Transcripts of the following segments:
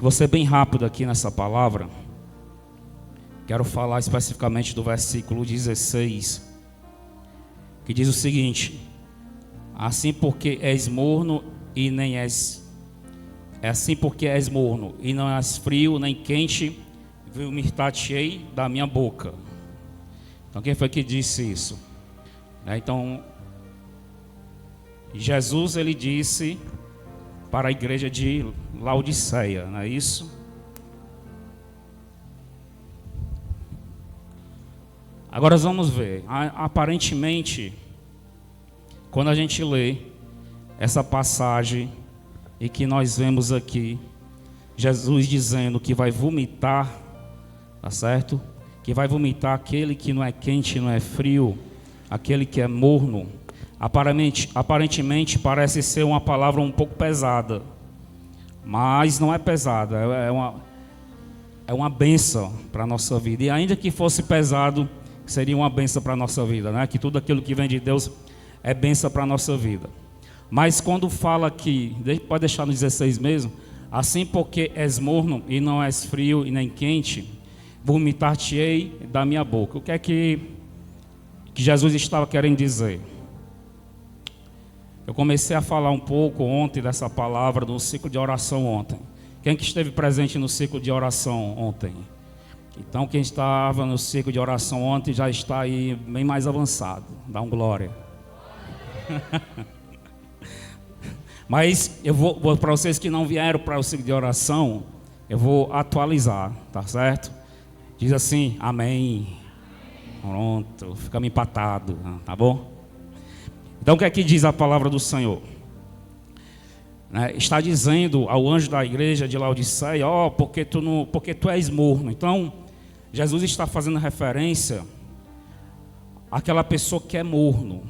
vou ser bem rápido aqui nessa palavra. Quero falar especificamente do versículo 16, que diz o seguinte: assim porque és morno e nem és... assim porque és morno e não és frio nem quente, vomitar-te-ei da minha boca. Então quem foi que disse isso? Então Jesus, ele disse para a igreja de Laodiceia, não é isso? Agora vamos ver. Aparentemente, quando a gente lê essa passagem e que nós vemos aqui Jesus dizendo que vai vomitar, tá certo? Que vai vomitar aquele que não é quente, não é frio, aquele que é morno. Aparentemente parece ser uma palavra um pouco pesada, mas não é pesada, é uma bênção para a nossa vida. E ainda que fosse pesado, seria uma bênção para a nossa vida, né? Que tudo aquilo que vem de Deus é bênção para a nossa vida. Mas quando fala aqui, pode deixar no 16 mesmo, assim porque és morno e não és frio e nem quente, vomitar-te-ei da minha boca. O que é que Jesus estava querendo dizer? Eu comecei a falar um pouco ontem dessa palavra no ciclo de oração ontem. Quem que esteve presente no ciclo de oração ontem? Então quem estava no ciclo de oração ontem já está aí bem mais avançado. Dá um glória. Mas eu vou para vocês que não vieram para o ciclo de oração, eu vou atualizar, tá certo? Diz assim, amém. Pronto, fica me empatado, tá bom? Então o que é que diz a palavra do Senhor? Está dizendo ao anjo da igreja de Laodiceia, porque tu és morno. Então Jesus está fazendo referência àquela pessoa que é morno.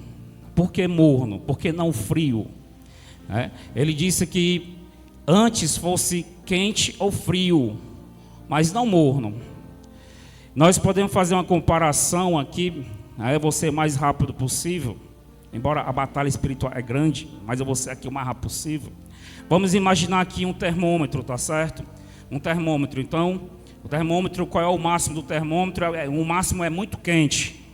Por que morno? Porque não frio. Ele disse que antes fosse quente ou frio, mas não morno. Nós podemos fazer uma comparação aqui, eu vou ser o mais rápido possível, embora a batalha espiritual é grande, mas eu vou ser aqui o mais rápido possível. Vamos imaginar aqui um termômetro, tá certo? Um termômetro. Então, o termômetro, qual é o máximo do termômetro? O máximo é muito quente.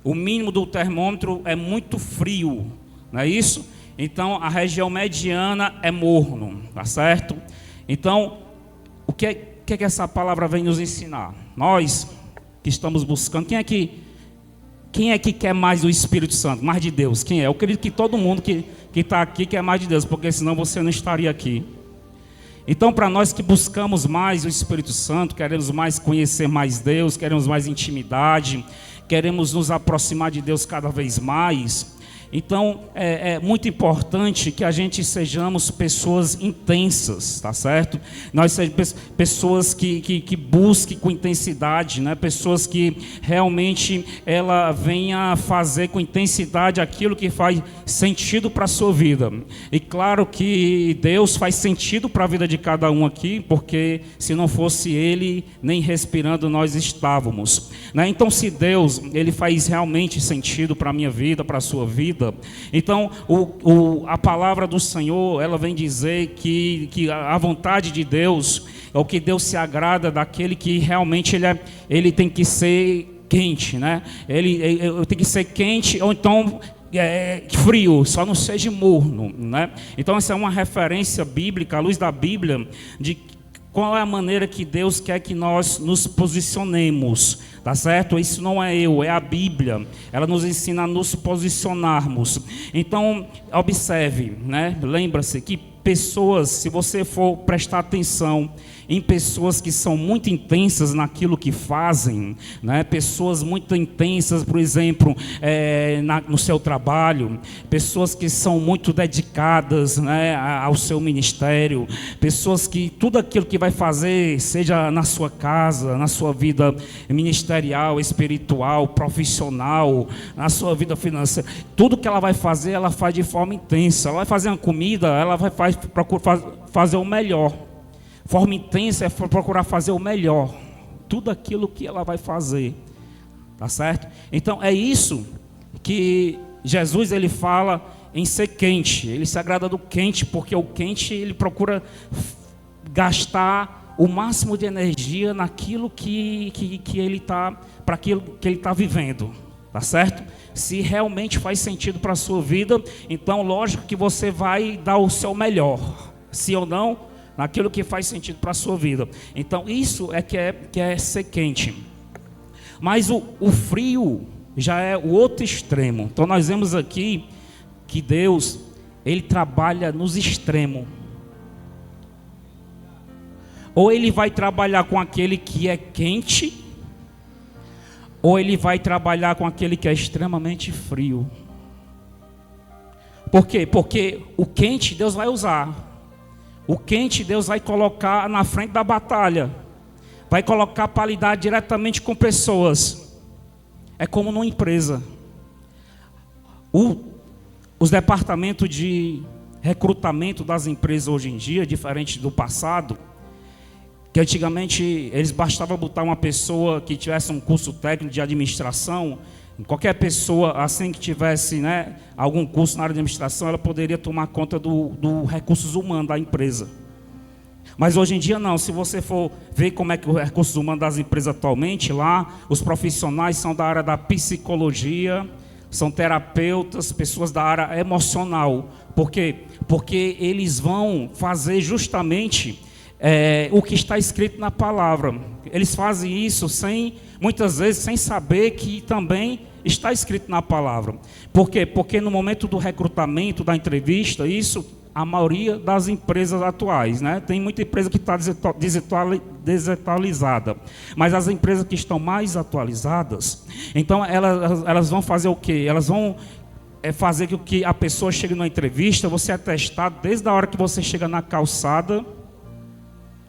O mínimo do termômetro é muito frio, não é isso? Então, a região mediana é morno, tá certo? Então, o que é que essa palavra vem nos ensinar? Nós que estamos buscando, quem é que quer mais do Espírito Santo? Mais de Deus? Quem é? Eu acredito que todo mundo que está aqui quer mais de Deus, porque senão você não estaria aqui. Então, para nós que buscamos mais o Espírito Santo, queremos mais conhecer mais Deus, queremos mais intimidade, queremos nos aproximar de Deus cada vez mais. Então, é muito importante que a gente sejamos pessoas intensas, tá certo? Nós sejamos pessoas que busquem com intensidade, né? Pessoas que realmente ela venha fazer com intensidade aquilo que faz sentido para a sua vida. E claro que Deus faz sentido para a vida de cada um aqui, porque se não fosse Ele, nem respirando nós estávamos, né? Então, se Deus, Ele faz realmente sentido para a minha vida, para a sua vida, então a palavra do Senhor, ela vem dizer que a vontade de Deus é o que Deus se agrada daquele que realmente ele tem que ser quente, né? Ele tem que ser quente ou então frio, só não seja morno, né? Então essa é uma referência bíblica, à luz da Bíblia, de qual é a maneira que Deus quer que nós nos posicionemos, tá certo? Isso não é eu, é a Bíblia. Ela nos ensina a nos posicionarmos. Então, observe, né? Lembra-se que pessoas, se você for prestar atenção em pessoas que são muito intensas naquilo que fazem, né? Pessoas muito intensas, por exemplo, no seu trabalho, pessoas que são muito dedicadas, né, ao seu ministério, pessoas que tudo aquilo que vai fazer, seja na sua casa, na sua vida ministerial, espiritual, profissional, na sua vida financeira, tudo que ela vai fazer, ela faz de forma intensa. Ela vai fazer uma comida, ela vai procurar fazer o melhor. Forma intensa é procurar fazer o melhor. Tudo aquilo que ela vai fazer. Tá certo? Então é isso que Jesus ele fala em ser quente. Ele se agrada do quente, porque o quente ele procura gastar o máximo de energia naquilo que ele está, para aquilo que ele está vivendo, tá certo? Se realmente faz sentido para a sua vida, então lógico que você vai dar o seu melhor, sim ou não, naquilo que faz sentido para a sua vida. Então isso é que é ser quente. Mas o frio já é o outro extremo. Então nós vemos aqui que Deus, Ele trabalha nos extremos. Ou Ele vai trabalhar com aquele que é quente, ou Ele vai trabalhar com aquele que é extremamente frio. Por quê? Porque o quente Deus vai usar. O quente Deus vai colocar na frente da batalha. Vai colocar para lidar diretamente com pessoas. É como numa empresa. Os departamentos de recrutamento das empresas hoje em dia, diferente do passado, que antigamente eles bastava botar uma pessoa que tivesse um curso técnico de administração. Qualquer pessoa assim que tivesse, né, algum curso na área de administração, ela poderia tomar conta do recursos humanos da empresa. Mas hoje em dia não. Se você for ver como é que os recursos humanos das empresas atualmente, lá os profissionais são da área da psicologia, são terapeutas, pessoas da área emocional. Por quê? Porque eles vão fazer justamente o que está escrito na palavra. Eles fazem isso muitas vezes sem saber que também está escrito na palavra. Por quê? Porque no momento do recrutamento, da entrevista, isso a maioria das empresas atuais, né? Tem muita empresa que está desatualizada, mas as empresas que estão mais atualizadas, então elas vão fazer o quê? Elas vão fazer com que a pessoa chegue numa entrevista, você é testado desde a hora que você chega na calçada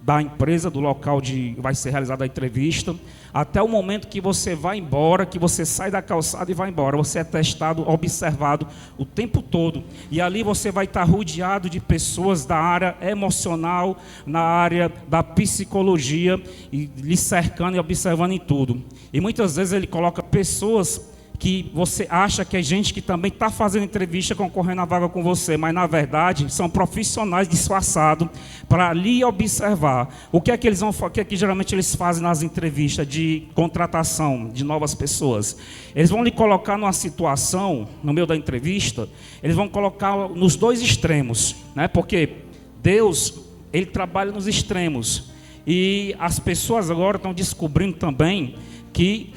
da empresa, do local onde vai ser realizada a entrevista, até o momento que você vai embora, que você sai da calçada e vai embora. Você é testado, observado o tempo todo. E ali você vai estar rodeado de pessoas da área emocional, na área da psicologia, e lhe cercando e observando em tudo. E muitas vezes ele coloca pessoas que você acha que é gente que também está fazendo entrevista, concorrendo à vaga com você, mas na verdade são profissionais disfarçados para lhe observar. O que é que eles vão, o que é que geralmente eles fazem nas entrevistas de contratação de novas pessoas? Eles vão lhe colocar numa situação, no meio da entrevista, eles vão colocar nos dois extremos, né? Porque Deus, Ele trabalha nos extremos. E as pessoas agora estão descobrindo também que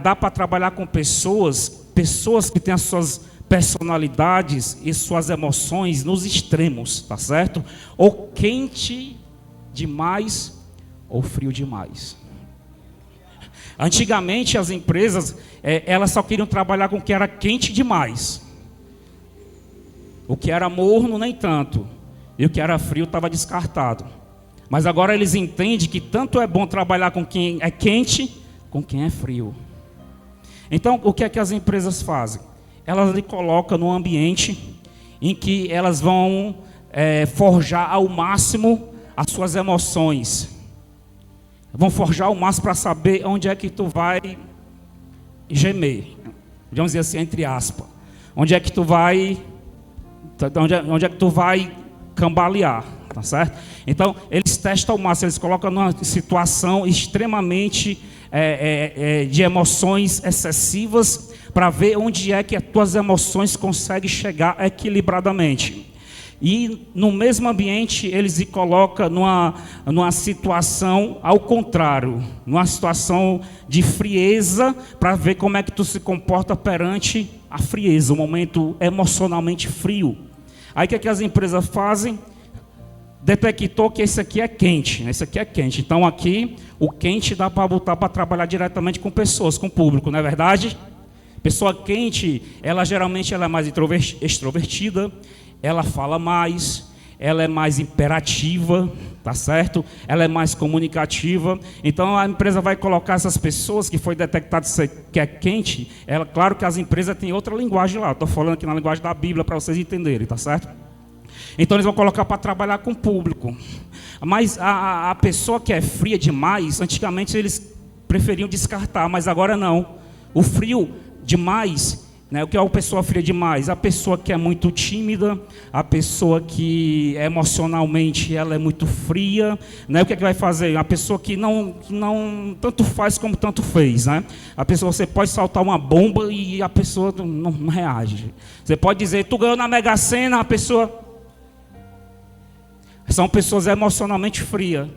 dá para trabalhar com pessoas que têm as suas personalidades e suas emoções nos extremos, tá certo? Ou quente demais ou frio demais. Antigamente as empresas, elas só queriam trabalhar com o que era quente demais. O que era morno nem tanto. E o que era frio estava descartado. Mas agora eles entendem que tanto é bom trabalhar com quem é quente, com quem é frio. Então, o que é que as empresas fazem? Elas lhe colocam num ambiente em que elas vão forjar ao máximo as suas emoções. Vão forjar ao máximo para saber onde é que tu vai gemer. Vamos dizer assim, entre aspas. Onde é que tu vai cambalear. Tá certo? Então, eles testam ao máximo, eles colocam numa situação extremamente de emoções excessivas para ver onde é que as tuas emoções conseguem chegar equilibradamente. E no mesmo ambiente, eles se colocam numa situação ao contrário, numa situação de frieza, para ver como é que tu se comporta perante a frieza, um momento emocionalmente frio. Aí o que é que as empresas fazem? Detectou que esse aqui é quente, Então aqui, o quente dá para botar para trabalhar diretamente com pessoas, com o público, não é verdade? Pessoa quente, ela geralmente é mais extrovertida, ela fala mais, ela é mais imperativa, tá certo? Ela é mais comunicativa. Então a empresa vai colocar essas pessoas que foi detectado que é quente. Claro que as empresas têm outra linguagem lá, estou falando aqui na linguagem da Bíblia para vocês entenderem, tá certo? Então eles vão colocar para trabalhar com o público. Mas a pessoa que é fria demais, antigamente eles preferiam descartar, mas agora não. O frio demais né? O que é uma pessoa fria demais? A pessoa que é muito tímida, a pessoa que emocionalmente ela é muito fria, né? O que é que vai fazer? A pessoa que não tanto faz como tanto fez, né? A pessoa, você pode soltar uma bomba e a pessoa não reage. Você pode dizer, tu ganhou na Mega Sena, a pessoa... São pessoas emocionalmente frias.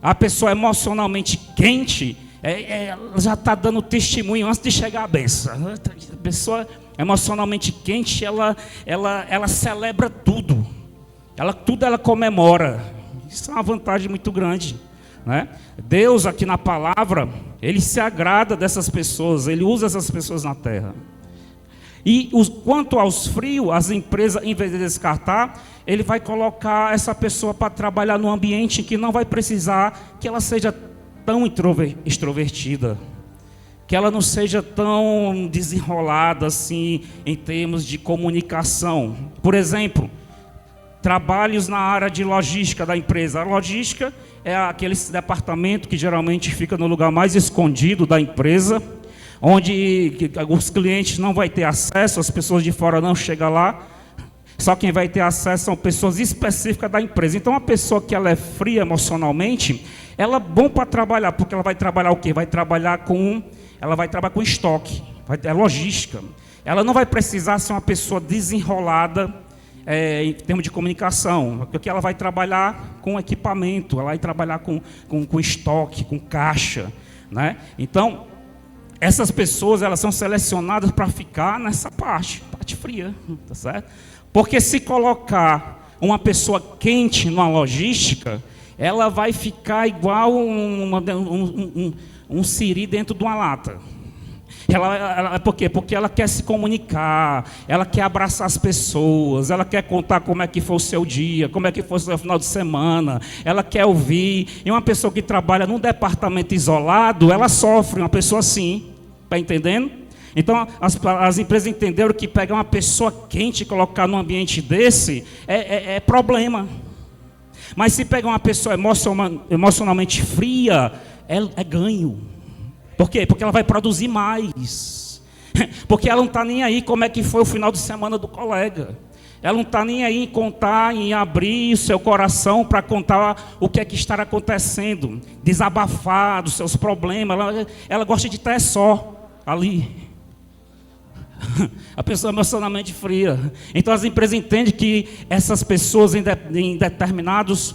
A pessoa emocionalmente quente, ela já está dando testemunho antes de chegar à bênção. A pessoa emocionalmente quente, ela celebra tudo. Tudo ela comemora. Isso é uma vantagem muito grande, né? Deus aqui na palavra, Ele se agrada dessas pessoas, Ele usa essas pessoas na terra. E quanto aos frios, as empresas, em vez de descartar, ele vai colocar essa pessoa para trabalhar num ambiente que não vai precisar que ela seja tão extrovertida, que ela não seja tão desenrolada assim em termos de comunicação. Por exemplo, trabalhos na área de logística da empresa. A logística é aquele departamento que geralmente fica no lugar mais escondido da empresa, onde os clientes não vão ter acesso, as pessoas de fora não chegam lá, só quem vai ter acesso são pessoas específicas da empresa. Então, uma pessoa que ela é fria emocionalmente, ela é bom para trabalhar, porque ela vai trabalhar o quê? Ela vai trabalhar com estoque, é logística. Ela não vai precisar ser uma pessoa desenrolada em termos de comunicação, porque ela vai trabalhar com equipamento, ela vai trabalhar com estoque, com caixa, né? Então, essas pessoas, elas são selecionadas para ficar nessa parte fria, tá certo? Porque se colocar uma pessoa quente numa logística, ela vai ficar igual um siri dentro de uma lata. Por quê? Porque ela quer se comunicar, ela quer abraçar as pessoas, ela quer contar como é que foi o seu dia, como é que foi o seu final de semana, ela quer ouvir. E uma pessoa que trabalha num departamento isolado, ela sofre, uma pessoa assim, está entendendo? Então, as empresas entenderam que pegar uma pessoa quente e colocar num ambiente desse é problema. Mas se pegar uma pessoa emocionalmente fria, é ganho. Por quê? Porque ela vai produzir mais. Porque ela não está nem aí como é que foi o final de semana do colega. Ela não está nem aí em contar, em abrir o seu coração para contar o que é que está acontecendo. Desabafar dos seus problemas. Ela gosta de estar só ali. A pessoa emocionalmente fria. Então as empresas entendem que essas pessoas em determinados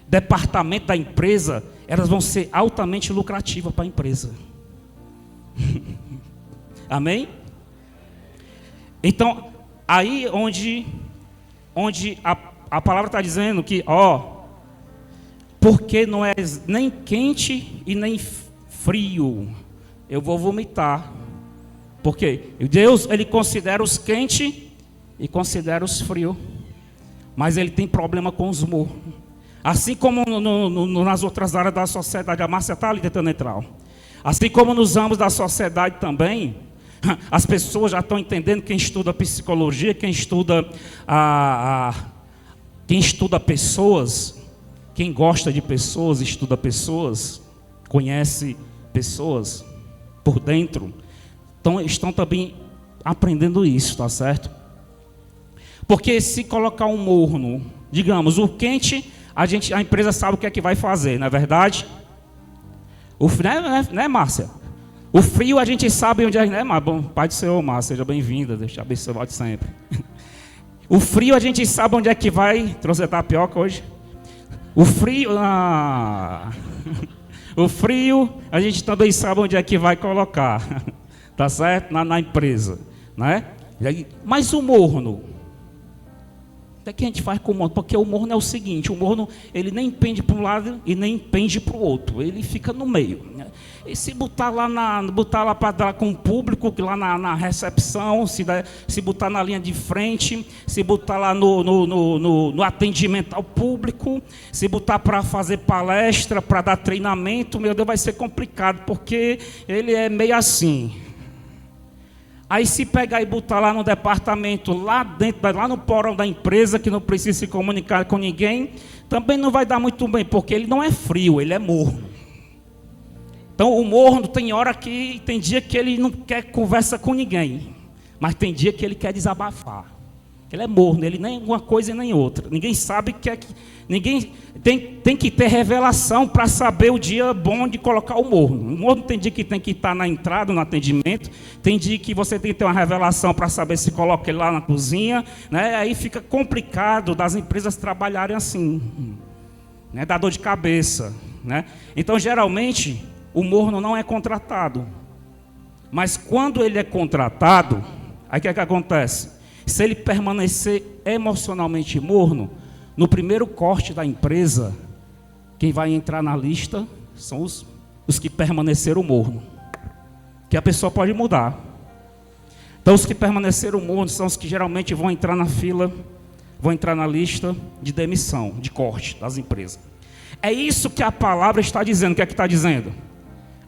departamentos da empresa, elas vão ser altamente lucrativas para a empresa. Amém? Então, aí onde a palavra está dizendo que, porque não é nem quente e nem frio, eu vou vomitar. Porque Deus, Ele considera os quentes e considera os frios. Mas Ele tem problema com os mornos. Assim como nas outras áreas da sociedade, a Márcia está ali tentando entrar. Assim como nos ramos da sociedade também, as pessoas já estão entendendo, quem estuda psicologia, quem estuda pessoas, quem gosta de pessoas, estuda pessoas, conhece pessoas por dentro. Então, estão também aprendendo isso, tá certo? Porque se colocar um morno, digamos, o quente, a empresa sabe o que é que vai fazer, não é verdade? Né, Márcia? O frio a gente sabe onde é, né, Bom, Pai do Senhor, Márcia, seja bem-vinda, Deus te abençoe sempre. O frio a gente sabe onde é que vai, trouxe a tapioca hoje. O frio, o frio a gente também sabe onde é que vai colocar. Tá certo? Na empresa, né? Mas o morno, o que a gente faz com o morno? Porque o morno é o seguinte, o morno, ele nem pende para um lado e nem pende para o outro, ele fica no meio, né? E se botar lá para dar com o público, lá na recepção, se botar na linha de frente, se botar lá no atendimento ao público, se botar para fazer palestra, para dar treinamento, meu Deus, vai ser complicado, porque ele é meio assim. Aí se pegar e botar lá no departamento, lá dentro, lá no porão da empresa, que não precisa se comunicar com ninguém, também não vai dar muito bem, porque ele não é frio, ele é morno. Então o morno tem dia que ele não quer conversa com ninguém. Mas tem dia que ele quer desabafar. Ele é morno, ele nem uma coisa e nem outra. Ninguém sabe que ninguém tem que ter revelação para saber o dia bom de colocar o morno. O morno tem dia que tem que estar na entrada, no atendimento. Tem dia que você tem que ter uma revelação para saber se coloca ele lá na cozinha, né? Aí fica complicado das empresas trabalharem assim, né? Dá dor de cabeça, né? Então, geralmente, o morno não é contratado. Mas quando ele é contratado, aí o que acontece? Se ele permanecer emocionalmente morno, no primeiro corte da empresa, quem vai entrar na lista são os que permaneceram morno. Que a pessoa pode mudar. Então os que permaneceram mornos são os que geralmente vão entrar na fila, vão entrar na lista de demissão, de corte das empresas. É isso que a palavra está dizendo. O que é que está dizendo?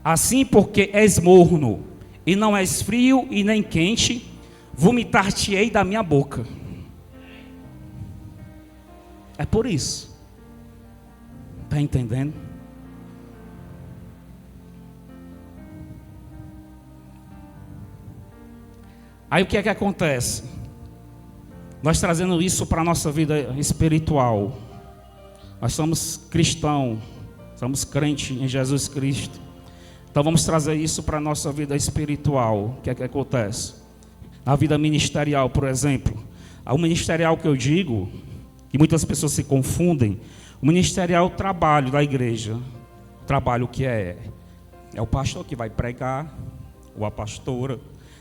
Assim, porque és morno, e não és frio e nem quente, vomitar-te-ei da minha boca. É por isso. Está entendendo? Aí o que é que acontece? Nós trazendo isso para a nossa vida espiritual. Nós somos cristãos, somos crentes em Jesus Cristo. Então vamos trazer isso para a nossa vida espiritual. O que é que acontece? Na vida ministerial, por exemplo. O ministerial que eu digo, que muitas pessoas se confundem, o ministerial é o trabalho da igreja. O trabalho que é o pastor que vai pregar, ou a pastora,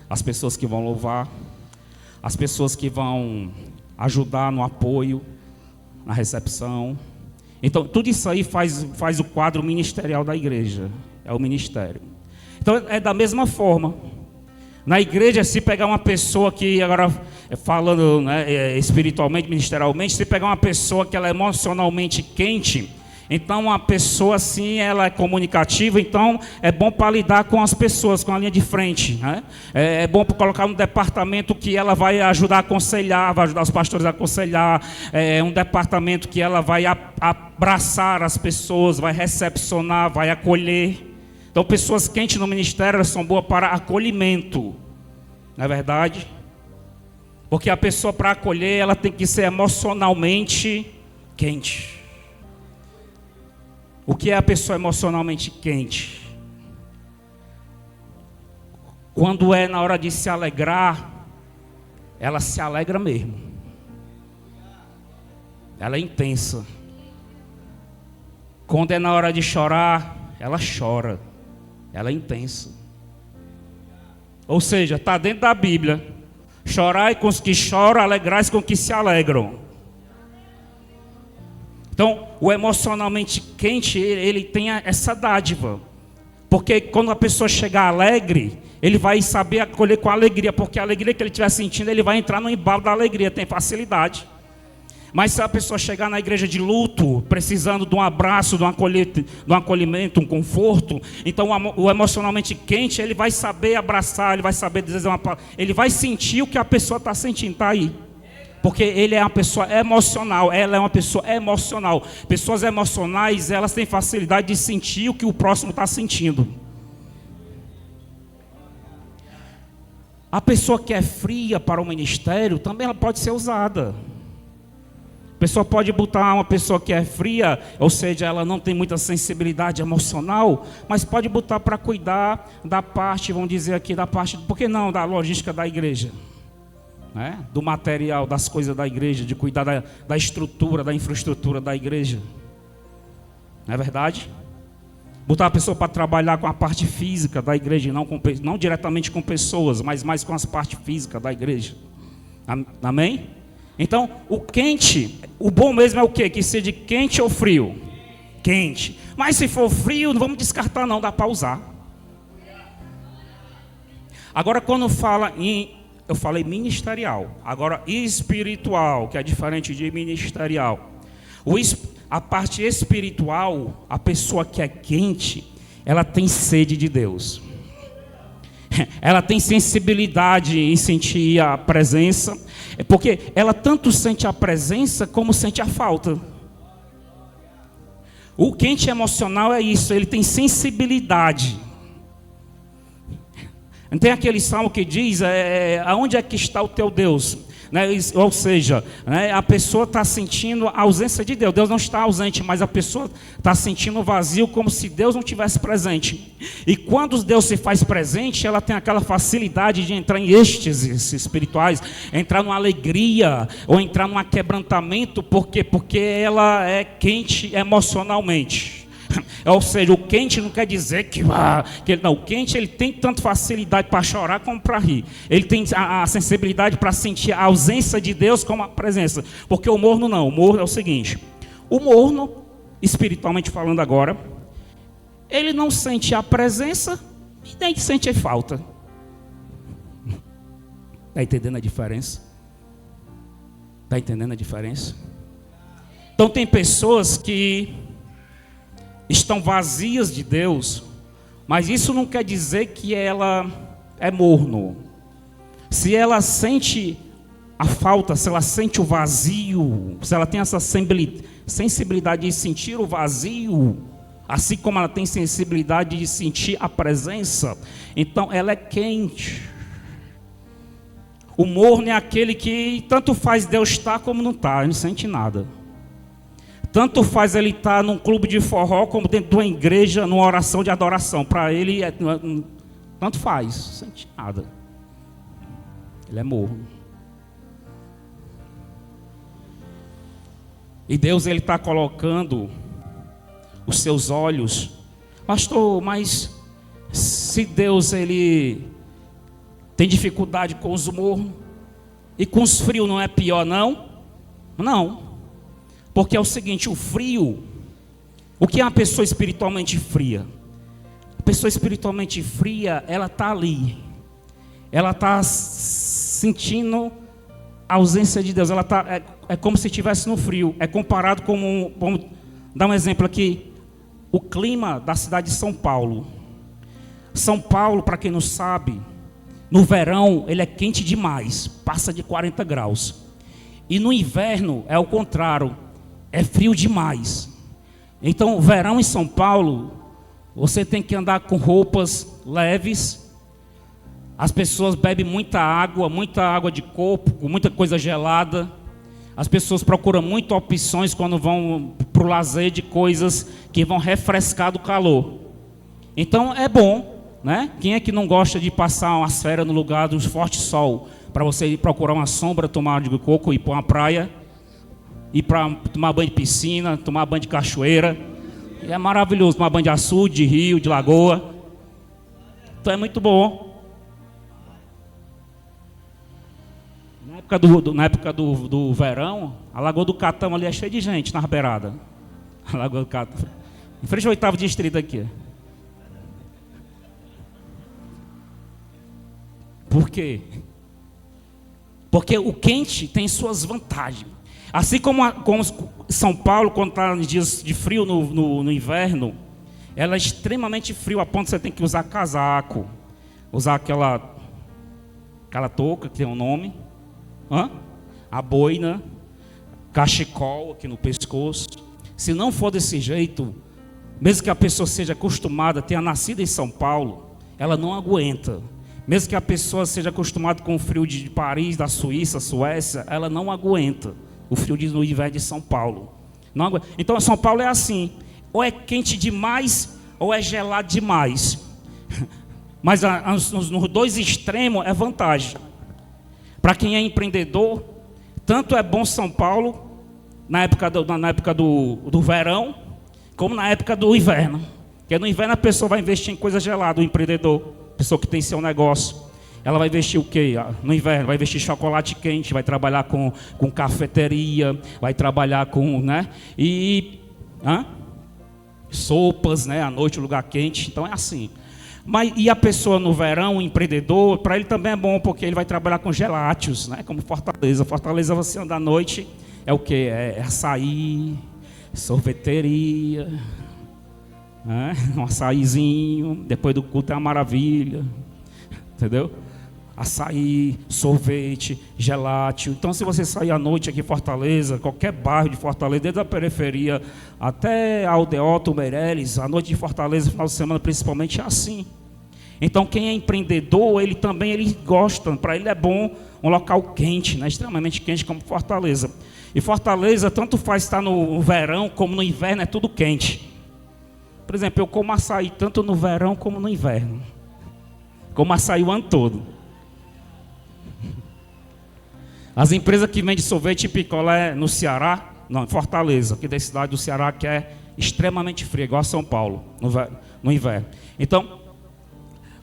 as pessoas que vão louvar, as pessoas que vão ajudar no apoio, na recepção. Então, tudo isso aí faz o quadro ministerial da igreja. É o ministério. Então, é da mesma forma. Na igreja, se pegar uma pessoa que, agora falando, né, espiritualmente, ministerialmente, se pegar uma pessoa que ela é emocionalmente quente, então uma pessoa assim, ela é comunicativa, então é bom para lidar com as pessoas, com a linha de frente, né? É bom para colocar um departamento que ela vai ajudar a aconselhar, vai ajudar os pastores a aconselhar, um departamento que ela vai abraçar as pessoas, vai recepcionar, vai acolher. Então, pessoas quentes no ministério, elas são boas para acolhimento. Não é verdade? Porque a pessoa, para acolher, ela tem que ser emocionalmente quente. O que é a pessoa emocionalmente quente? Quando é na hora de se alegrar, ela se alegra mesmo. Ela é intensa. Quando é na hora de chorar, ela chora. Ela é intensa. Ou seja, está dentro da Bíblia. Chorai com os que choram, alegrai-se com os que se alegram. Então, o emocionalmente quente, ele tem essa dádiva. Porque quando a pessoa chegar alegre, ele vai saber acolher com alegria. Porque a alegria que ele estiver sentindo, ele vai entrar no embalo da alegria, tem facilidade. Mas se a pessoa chegar na igreja de luto, precisando de um abraço, de um acolhimento, um conforto, então o emocionalmente quente, ele vai saber abraçar, ele vai saber dizer uma palavra, ele vai sentir o que a pessoa está sentindo, está aí. Porque ele é uma pessoa emocional, ela é uma pessoa emocional. Pessoas emocionais, elas têm facilidade de sentir o que o próximo está sentindo. A pessoa que é fria para o ministério, também ela pode ser usada. A pessoa pode botar uma pessoa que é fria, ou seja, ela não tem muita sensibilidade emocional, mas pode botar para cuidar da parte, vamos dizer aqui, da parte, por que não, da logística da igreja, né? Do material, das coisas da igreja, de cuidar da estrutura, da infraestrutura da igreja. Não é verdade? Botar a pessoa para trabalhar com a parte física da igreja, não diretamente com pessoas, mas mais com as partes físicas da igreja. Amém? Então, o quente, o bom mesmo é o quê? Que seja quente ou frio? Quente. Mas se for frio, não vamos descartar não, dá para usar. Agora, quando fala eu falei ministerial, agora espiritual, que é diferente de ministerial. A parte espiritual, a pessoa que é quente, ela tem sede de Deus. Ela tem sensibilidade em sentir a presença, porque ela tanto sente a presença como sente a falta. O quente emocional é isso, ele tem sensibilidade. Não tem aquele salmo que diz, aonde é que está o teu Deus? Né? Ou seja, né, a pessoa está sentindo a ausência de Deus. Deus não está ausente, mas a pessoa está sentindo o vazio como se Deus não tivesse presente. E quando Deus se faz presente, ela tem aquela facilidade de entrar em êxtases espirituais, entrar numa alegria, ou entrar num quebrantamento. Por quê? Porque ela é quente emocionalmente. Ou seja, o quente não quer dizer que não, o quente ele tem tanto facilidade para chorar como para rir. Ele tem a sensibilidade para sentir a ausência de Deus como a presença. Porque o morno não, o morno é o seguinte: o morno, espiritualmente falando agora, ele não sente a presença e nem sente a falta. Está entendendo a diferença? Está entendendo a diferença? Então tem pessoas que estão vazias de Deus, mas isso não quer dizer que ela é morno. Se ela sente a falta, se ela sente o vazio, se ela tem essa sensibilidade de sentir o vazio, assim como ela tem sensibilidade de sentir a presença, então ela é quente. O morno é aquele que tanto faz Deus estar como não está, ele não sente nada. Tanto faz ele estar num clube de forró como dentro de uma igreja, numa oração de adoração. Para ele, tanto faz, não sente nada. Ele é morno. E Deus está colocando os seus olhos. Pastor, mas se Deus ele tem dificuldade com os mornos e com os frios não é pior não? Não. Porque é o seguinte, o frio, o que é uma pessoa espiritualmente fria? A pessoa espiritualmente fria, ela está ali, ela está sentindo a ausência de Deus, ela é como se estivesse no frio, é comparado como, vamos dar um exemplo aqui, o clima da cidade de São Paulo. São Paulo, para quem não sabe, no verão ele é quente demais, passa de 40 graus, e no inverno é o contrário, é frio demais. Então, o verão em São Paulo, você tem que andar com roupas leves. As pessoas bebem muita água de coco, muita coisa gelada. As pessoas procuram muitas opções quando vão para o lazer de coisas que vão refrescar do calor. Então, é bom, né? Quem é que não gosta de passar umas férias no lugar do forte sol, para você ir procurar uma sombra, tomar de coco e ir para uma praia? Ir para tomar banho de piscina, tomar banho de cachoeira. E é maravilhoso tomar banho de açude, de rio, de lagoa. Então é muito bom. Na época do verão, a Lagoa do Catão ali é cheia de gente nas beiradas. A Lagoa do Catão. Em frente ao 8º distrito aqui. Por quê? Porque o quente tem suas vantagens. Assim como São Paulo, quando está nos dias de frio no inverno, ela é extremamente frio, a ponto que você tem que usar casaco, usar aquela touca que tem um nome, a boina, cachecol aqui no pescoço. Se não for desse jeito, mesmo que a pessoa seja acostumada, tenha nascido em São Paulo, ela não aguenta. Mesmo que a pessoa seja acostumada com o frio de Paris, da Suíça, Suécia, ela não aguenta o frio no inverno de São Paulo. Não aguenta. Então, São Paulo é assim, ou é quente demais, ou é gelado demais. Mas nos dois extremos é vantagem. Para quem é empreendedor, tanto é bom São Paulo, na época do verão, como na época do inverno. Porque no inverno a pessoa vai investir em coisa gelada, o empreendedor, a pessoa que tem seu negócio. Ela vai investir o quê? No inverno, vai investir chocolate quente, vai trabalhar com cafeteria, vai trabalhar com, né? Sopas, né? À noite, lugar quente. Então é assim. E a pessoa no verão, o empreendedor, para ele também é bom, porque ele vai trabalhar com gelátios, né? Como Fortaleza. Fortaleza, você anda à noite, é o quê? É açaí, sorveteria, né? Um açaizinho, depois do culto é uma maravilha. Entendeu? Açaí, sorvete, gelátil. Então, se você sair à noite aqui em Fortaleza, qualquer bairro de Fortaleza, desde a periferia até Aldeota, Meireles, a noite de Fortaleza, final de semana, principalmente, é assim. Então quem é empreendedor, ele gosta, para ele é bom um local quente, né? Extremamente quente como Fortaleza. E Fortaleza tanto faz estar no verão como no inverno, é tudo quente. Por exemplo, eu como açaí tanto no verão como no inverno. Como açaí o ano todo. As empresas que vendem sorvete e picolé no Ceará, não, em Fortaleza, aqui da cidade do Ceará, que é extremamente fria, igual a São Paulo, no inverno. Então,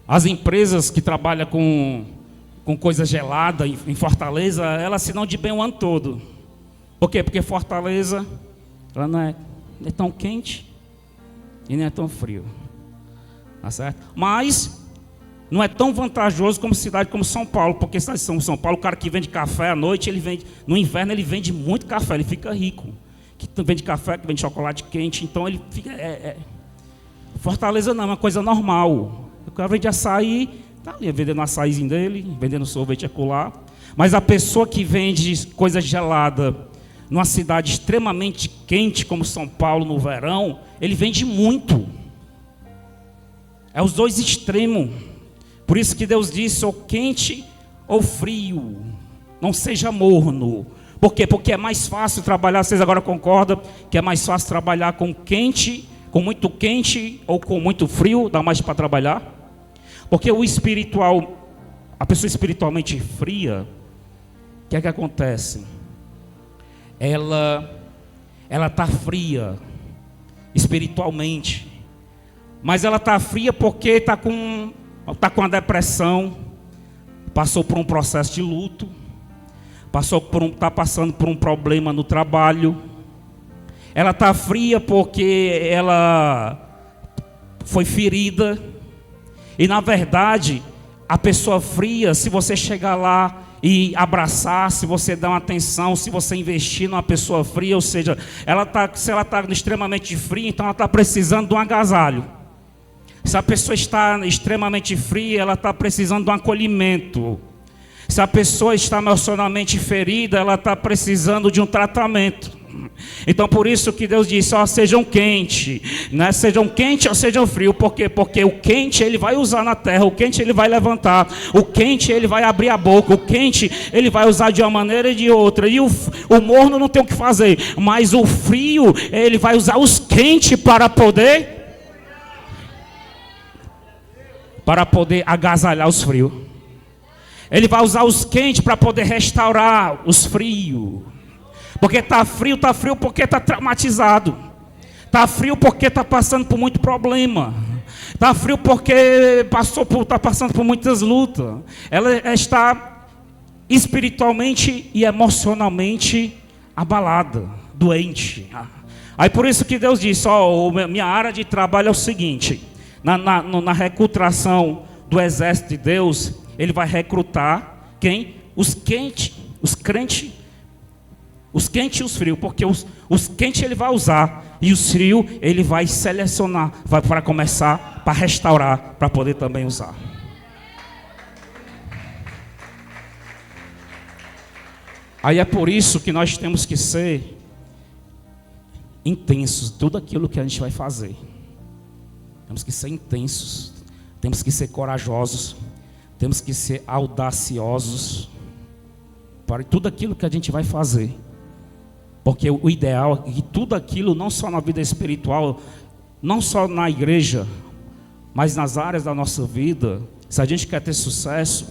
as empresas que trabalham com coisa gelada em Fortaleza, elas se dão de bem o ano todo. Por quê? Porque Fortaleza, ela não é tão quente e nem é tão frio. Tá certo? Mas não é tão vantajoso como cidade como São Paulo, porque cidade de São Paulo, o cara que vende café à noite, no inverno ele vende muito café, ele fica rico. Que vende café, que vende chocolate quente, então ele fica... Fortaleza não, é uma coisa normal. O cara vende açaí, está ali vendendo o açaizinho dele, vendendo sorvete acolá. Mas a pessoa que vende coisa gelada numa cidade extremamente quente como São Paulo no verão, ele vende muito. É os dois extremos. Por isso que Deus disse, ou quente ou frio, não seja morno. Por quê? Porque é mais fácil trabalhar, vocês agora concordam, que é mais fácil trabalhar com quente, com muito quente ou com muito frio, dá mais para trabalhar? Porque o espiritual, a pessoa espiritualmente fria, o que é que acontece? Ela está fria espiritualmente, mas ela está fria porque está com a depressão, passou por um processo de luto, está passando por um problema no trabalho. Ela está fria porque ela foi ferida. E na verdade, a pessoa fria, se você chegar lá e abraçar, se você dar uma atenção, se você investir numa pessoa fria, ou seja, se ela está extremamente fria, então ela está precisando de um agasalho. Se a pessoa está extremamente fria, ela está precisando de um acolhimento. Se a pessoa está emocionalmente ferida, ela está precisando de um tratamento. Então por isso que Deus disse, sejam quentes, né? Sejam quentes ou sejam frios. Por quê? Porque o quente ele vai usar na terra, o quente ele vai levantar, o quente ele vai abrir a boca, o quente ele vai usar de uma maneira e de outra. E o morno não tem o que fazer, mas o frio ele vai usar os quentes para poder agasalhar os frios. Ele vai usar os quentes para poder restaurar os frios. Porque está frio porque está traumatizado. Está frio porque está passando por muito problema. Está frio porque está passando por muitas lutas. Ela está espiritualmente e emocionalmente abalada, doente. Aí por isso que Deus disse, minha área de trabalho é o seguinte, na recrutação do exército de Deus, Ele vai recrutar quem? Os crentes e os frios, porque os quentes ele vai usar, e os frios ele vai selecionar, vai para começar, para restaurar, para poder também usar. Aí é por isso que nós temos que ser intensos, tudo aquilo que a gente vai fazer. Temos que ser intensos, temos que ser corajosos, temos que ser audaciosos, para tudo aquilo que a gente vai fazer. Porque o ideal é que tudo aquilo, não só na vida espiritual, não só na igreja, mas nas áreas da nossa vida, se a gente quer ter sucesso,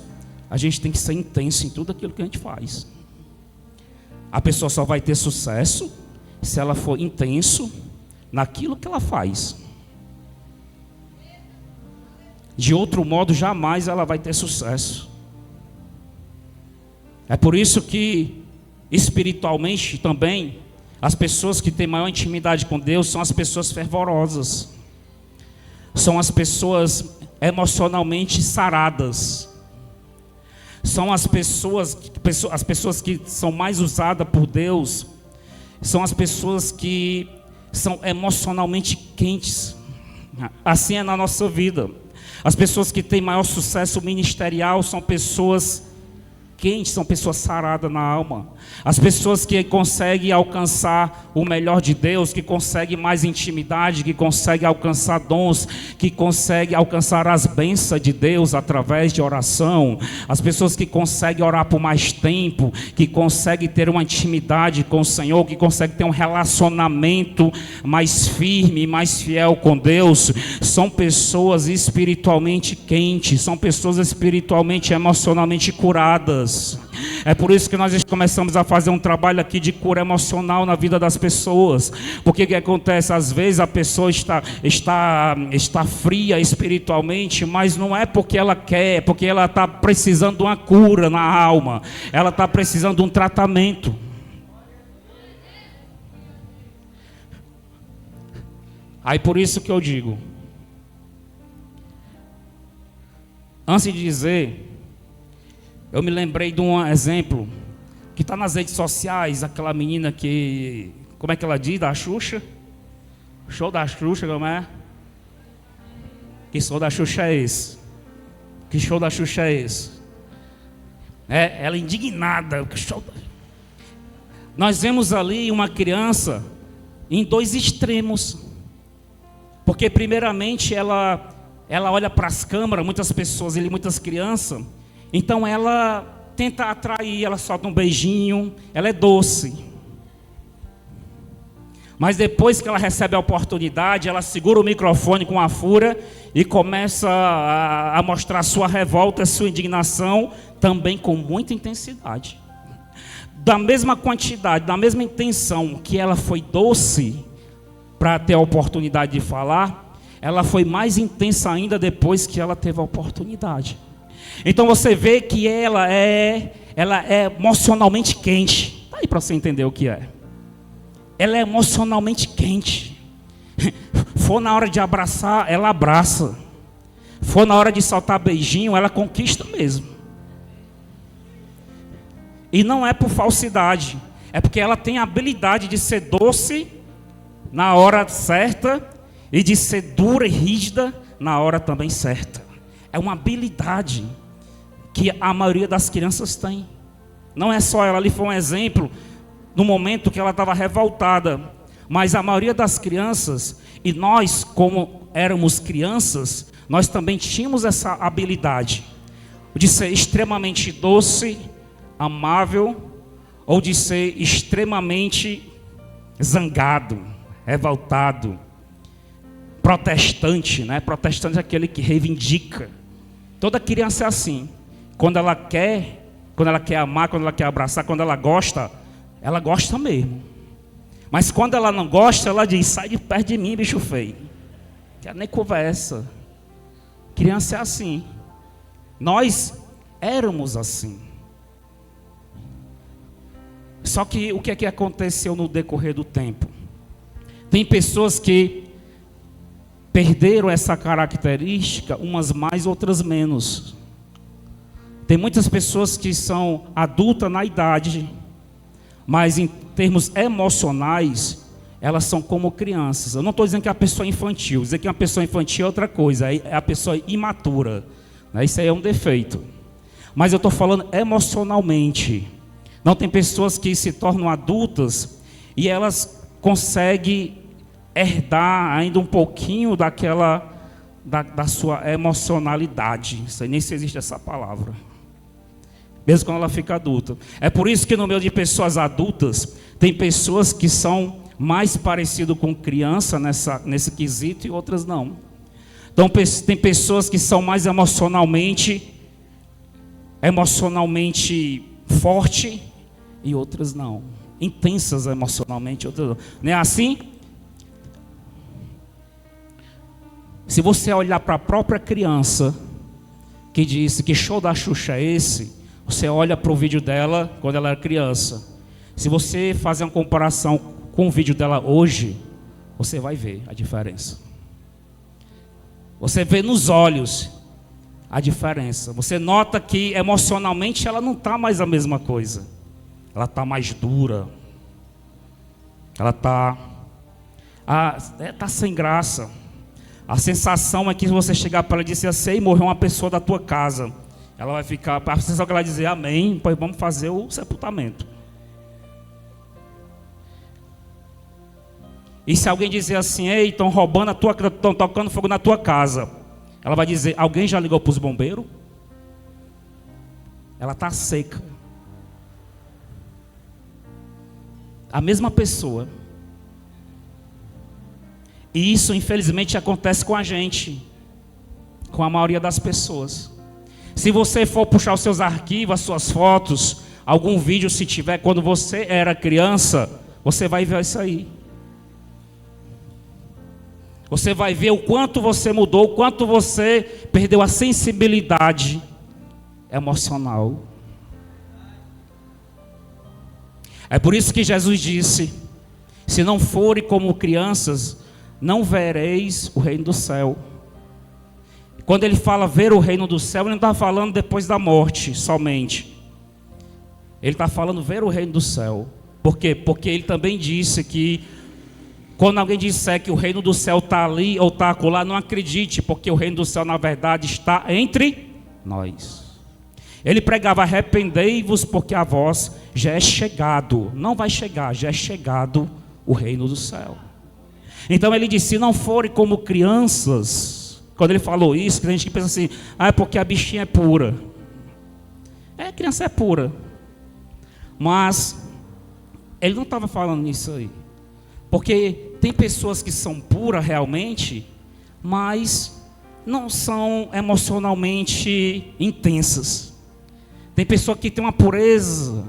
a gente tem que ser intenso em tudo aquilo que a gente faz. A pessoa só vai ter sucesso se ela for intenso naquilo que ela faz. De outro modo, jamais ela vai ter sucesso. É por isso que, espiritualmente também, as pessoas que têm maior intimidade com Deus são as pessoas fervorosas. São as pessoas emocionalmente saradas. São as pessoas que são mais usadas por Deus. São as pessoas que são emocionalmente quentes. Assim é na nossa vida. As pessoas que têm maior sucesso ministerial são pessoas quentes são pessoas saradas na alma. As pessoas que conseguem alcançar o melhor de Deus, que conseguem mais intimidade, que conseguem alcançar dons, que conseguem alcançar as bênçãos de Deus através de oração. As pessoas que conseguem orar por mais tempo, que conseguem ter uma intimidade com o Senhor, que conseguem ter um relacionamento mais firme, mais fiel com Deus, são pessoas espiritualmente quentes, são pessoas espiritualmente, emocionalmente curadas. É por isso que nós começamos a fazer um trabalho aqui de cura emocional na vida das pessoas. Porque o que acontece? Às vezes a pessoa está fria espiritualmente, mas não é porque ela quer, é porque ela está precisando de uma cura na alma. Ela está precisando de um tratamento. Aí por isso que eu digo, antes de dizer, eu me lembrei de um exemplo que está nas redes sociais, aquela menina que, como é que ela diz, da Xuxa? Show da Xuxa, como é? Que show da Xuxa é esse? Que show da Xuxa é esse? Ela indignada. Que show da... Nós vemos ali uma criança em dois extremos. Porque primeiramente ela olha para as câmeras, muitas pessoas, muitas crianças. Então ela tenta atrair, ela solta um beijinho, ela é doce. Mas depois que ela recebe a oportunidade, ela segura o microfone com a fúria e começa a mostrar sua revolta, sua indignação, também com muita intensidade. Da mesma quantidade, da mesma intenção que ela foi doce para ter a oportunidade de falar, ela foi mais intensa ainda depois que ela teve a oportunidade. Então você vê que ela é emocionalmente quente. Está aí para você entender o que é. Ela é emocionalmente quente. For na hora de abraçar, ela abraça. For na hora de soltar beijinho, ela conquista mesmo. E não é por falsidade. É porque ela tem a habilidade de ser doce na hora certa e de ser dura e rígida na hora também certa. É uma habilidade que a maioria das crianças tem. Não é só ela ali, foi um exemplo no momento que ela estava revoltada, mas a maioria das crianças, e nós como éramos crianças, nós também tínhamos essa habilidade de ser extremamente doce, amável, ou de ser extremamente zangado, revoltado, protestante, né? Protestante é aquele que reivindica. Toda criança é assim. Quando ela quer amar, quando ela quer abraçar, quando ela gosta mesmo. Mas quando ela não gosta, ela diz: sai de perto de mim, bicho feio. Quer nem conversa. Criança é assim. Nós éramos assim. Só que o que é que aconteceu no decorrer do tempo? Tem pessoas que perderam essa característica, umas mais, outras menos. Tem muitas pessoas que são adultas na idade, mas em termos emocionais, elas são como crianças. Eu não estou dizendo que a pessoa é infantil. Dizer que uma pessoa infantil é outra coisa, é a pessoa imatura. Isso aí é um defeito. Mas eu estou falando emocionalmente. Não, tem pessoas que se tornam adultas e elas conseguem herdar ainda um pouquinho daquela da sua emocionalidade. Não sei nem se existe essa palavra. Mesmo quando ela fica adulta. É por isso que no meio de pessoas adultas, tem pessoas que são mais parecidas com criança nesse quesito e outras não. Então tem pessoas que são mais emocionalmente forte e outras não. Intensas emocionalmente, outras não. Não é assim? Se você olhar para a própria criança que disse que show da Xuxa é esse, você olha para o vídeo dela quando ela era criança. Se você fazer uma comparação com o vídeo dela hoje, você vai ver a diferença. Você vê nos olhos a diferença. Você nota que emocionalmente ela não está mais a mesma coisa. Ela está mais dura. Ela está sem graça. A sensação é que você chegar para ela e dizer assim: morreu uma pessoa da tua casa. Ela vai ficar, a sensação que ela vai dizer amém, pois vamos fazer o sepultamento. E se alguém dizer assim, ei, estão roubando estão tocando fogo na tua casa, ela vai dizer, alguém já ligou para os bombeiros? Ela está seca. A mesma pessoa. E isso infelizmente acontece com a gente, com a maioria das pessoas. Se você for puxar os seus arquivos, as suas fotos, algum vídeo se tiver, quando você era criança, você vai ver isso aí. Você vai ver o quanto você mudou, o quanto você perdeu a sensibilidade emocional. É por isso que Jesus disse, se não forem como crianças, não vereis o reino do céu. Quando ele fala ver o reino do céu, ele não está falando depois da morte somente. Ele está falando ver o reino do céu. Por quê? Porque ele também disse que quando alguém disser que o reino do céu está ali ou está acolá, não acredite, porque o reino do céu na verdade está entre nós. Ele pregava, arrependei-vos porque a vós já é chegado. Não vai chegar, já é chegado o reino do céu. Então ele disse, se não forem como crianças. Quando ele falou isso, a gente pensa assim, é porque a bichinha é pura. A criança é pura. Mas ele não estava falando isso aí. Porque tem pessoas que são puras realmente, mas não são emocionalmente intensas. Tem pessoa que tem uma pureza.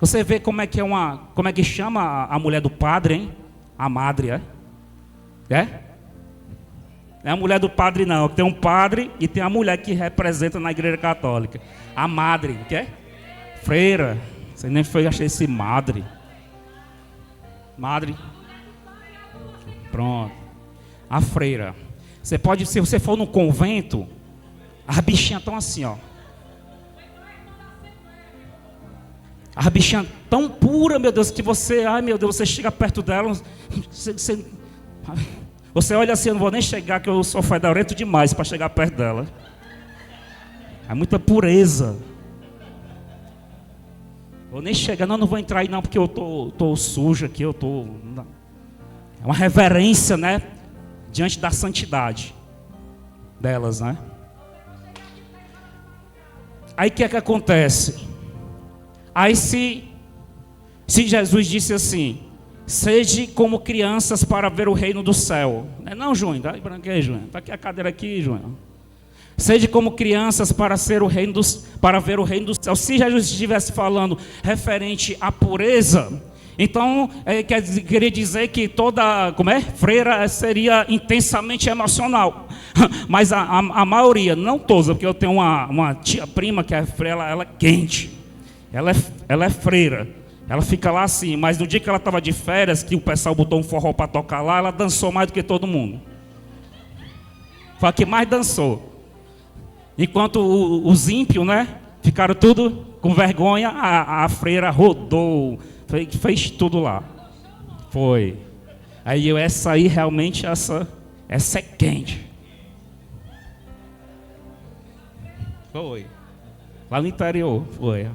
Você vê como é que chama a mulher do padre, hein? A madre, é? Não é a mulher do padre não, tem um padre e tem a mulher que representa na igreja católica. A madre, que é? Freira. Você nem foi, achei esse madre. Madre. Pronto. A freira. Você pode, se você for no convento, as bichinhas estão assim, ó. As bichinhas tão pura, meu Deus, que você, ai meu Deus, você chega perto dela, você olha assim, eu não vou nem chegar, que eu sou fedorento demais para chegar perto dela. É muita pureza. Vou nem chegar, não vou entrar aí não, porque eu tô sujo aqui, É uma reverência, né? Diante da santidade delas, né? Aí o que é que acontece? Aí se Jesus disse assim, sede como crianças para ver o reino do céu. Não, Júnior, dá branqueio, Júnior. Está aqui a cadeira aqui, Júnior. Sede como crianças para ver o reino do céu. Se Jesus estivesse falando referente à pureza, então queria dizer que toda freira seria intensamente emocional. Mas a maioria, não todos, porque eu tenho uma tia prima que é freira, ela é quente. Ela é freira. Ela fica lá assim, mas no dia que ela estava de férias, que o pessoal botou um forró para tocar lá, ela dançou mais do que todo mundo. Foi a que mais dançou. Enquanto os ímpios, né, ficaram tudo com vergonha, a freira rodou, fez tudo lá. Foi. Aí essa aí realmente, essa é quente. Foi. Lá no interior, foi.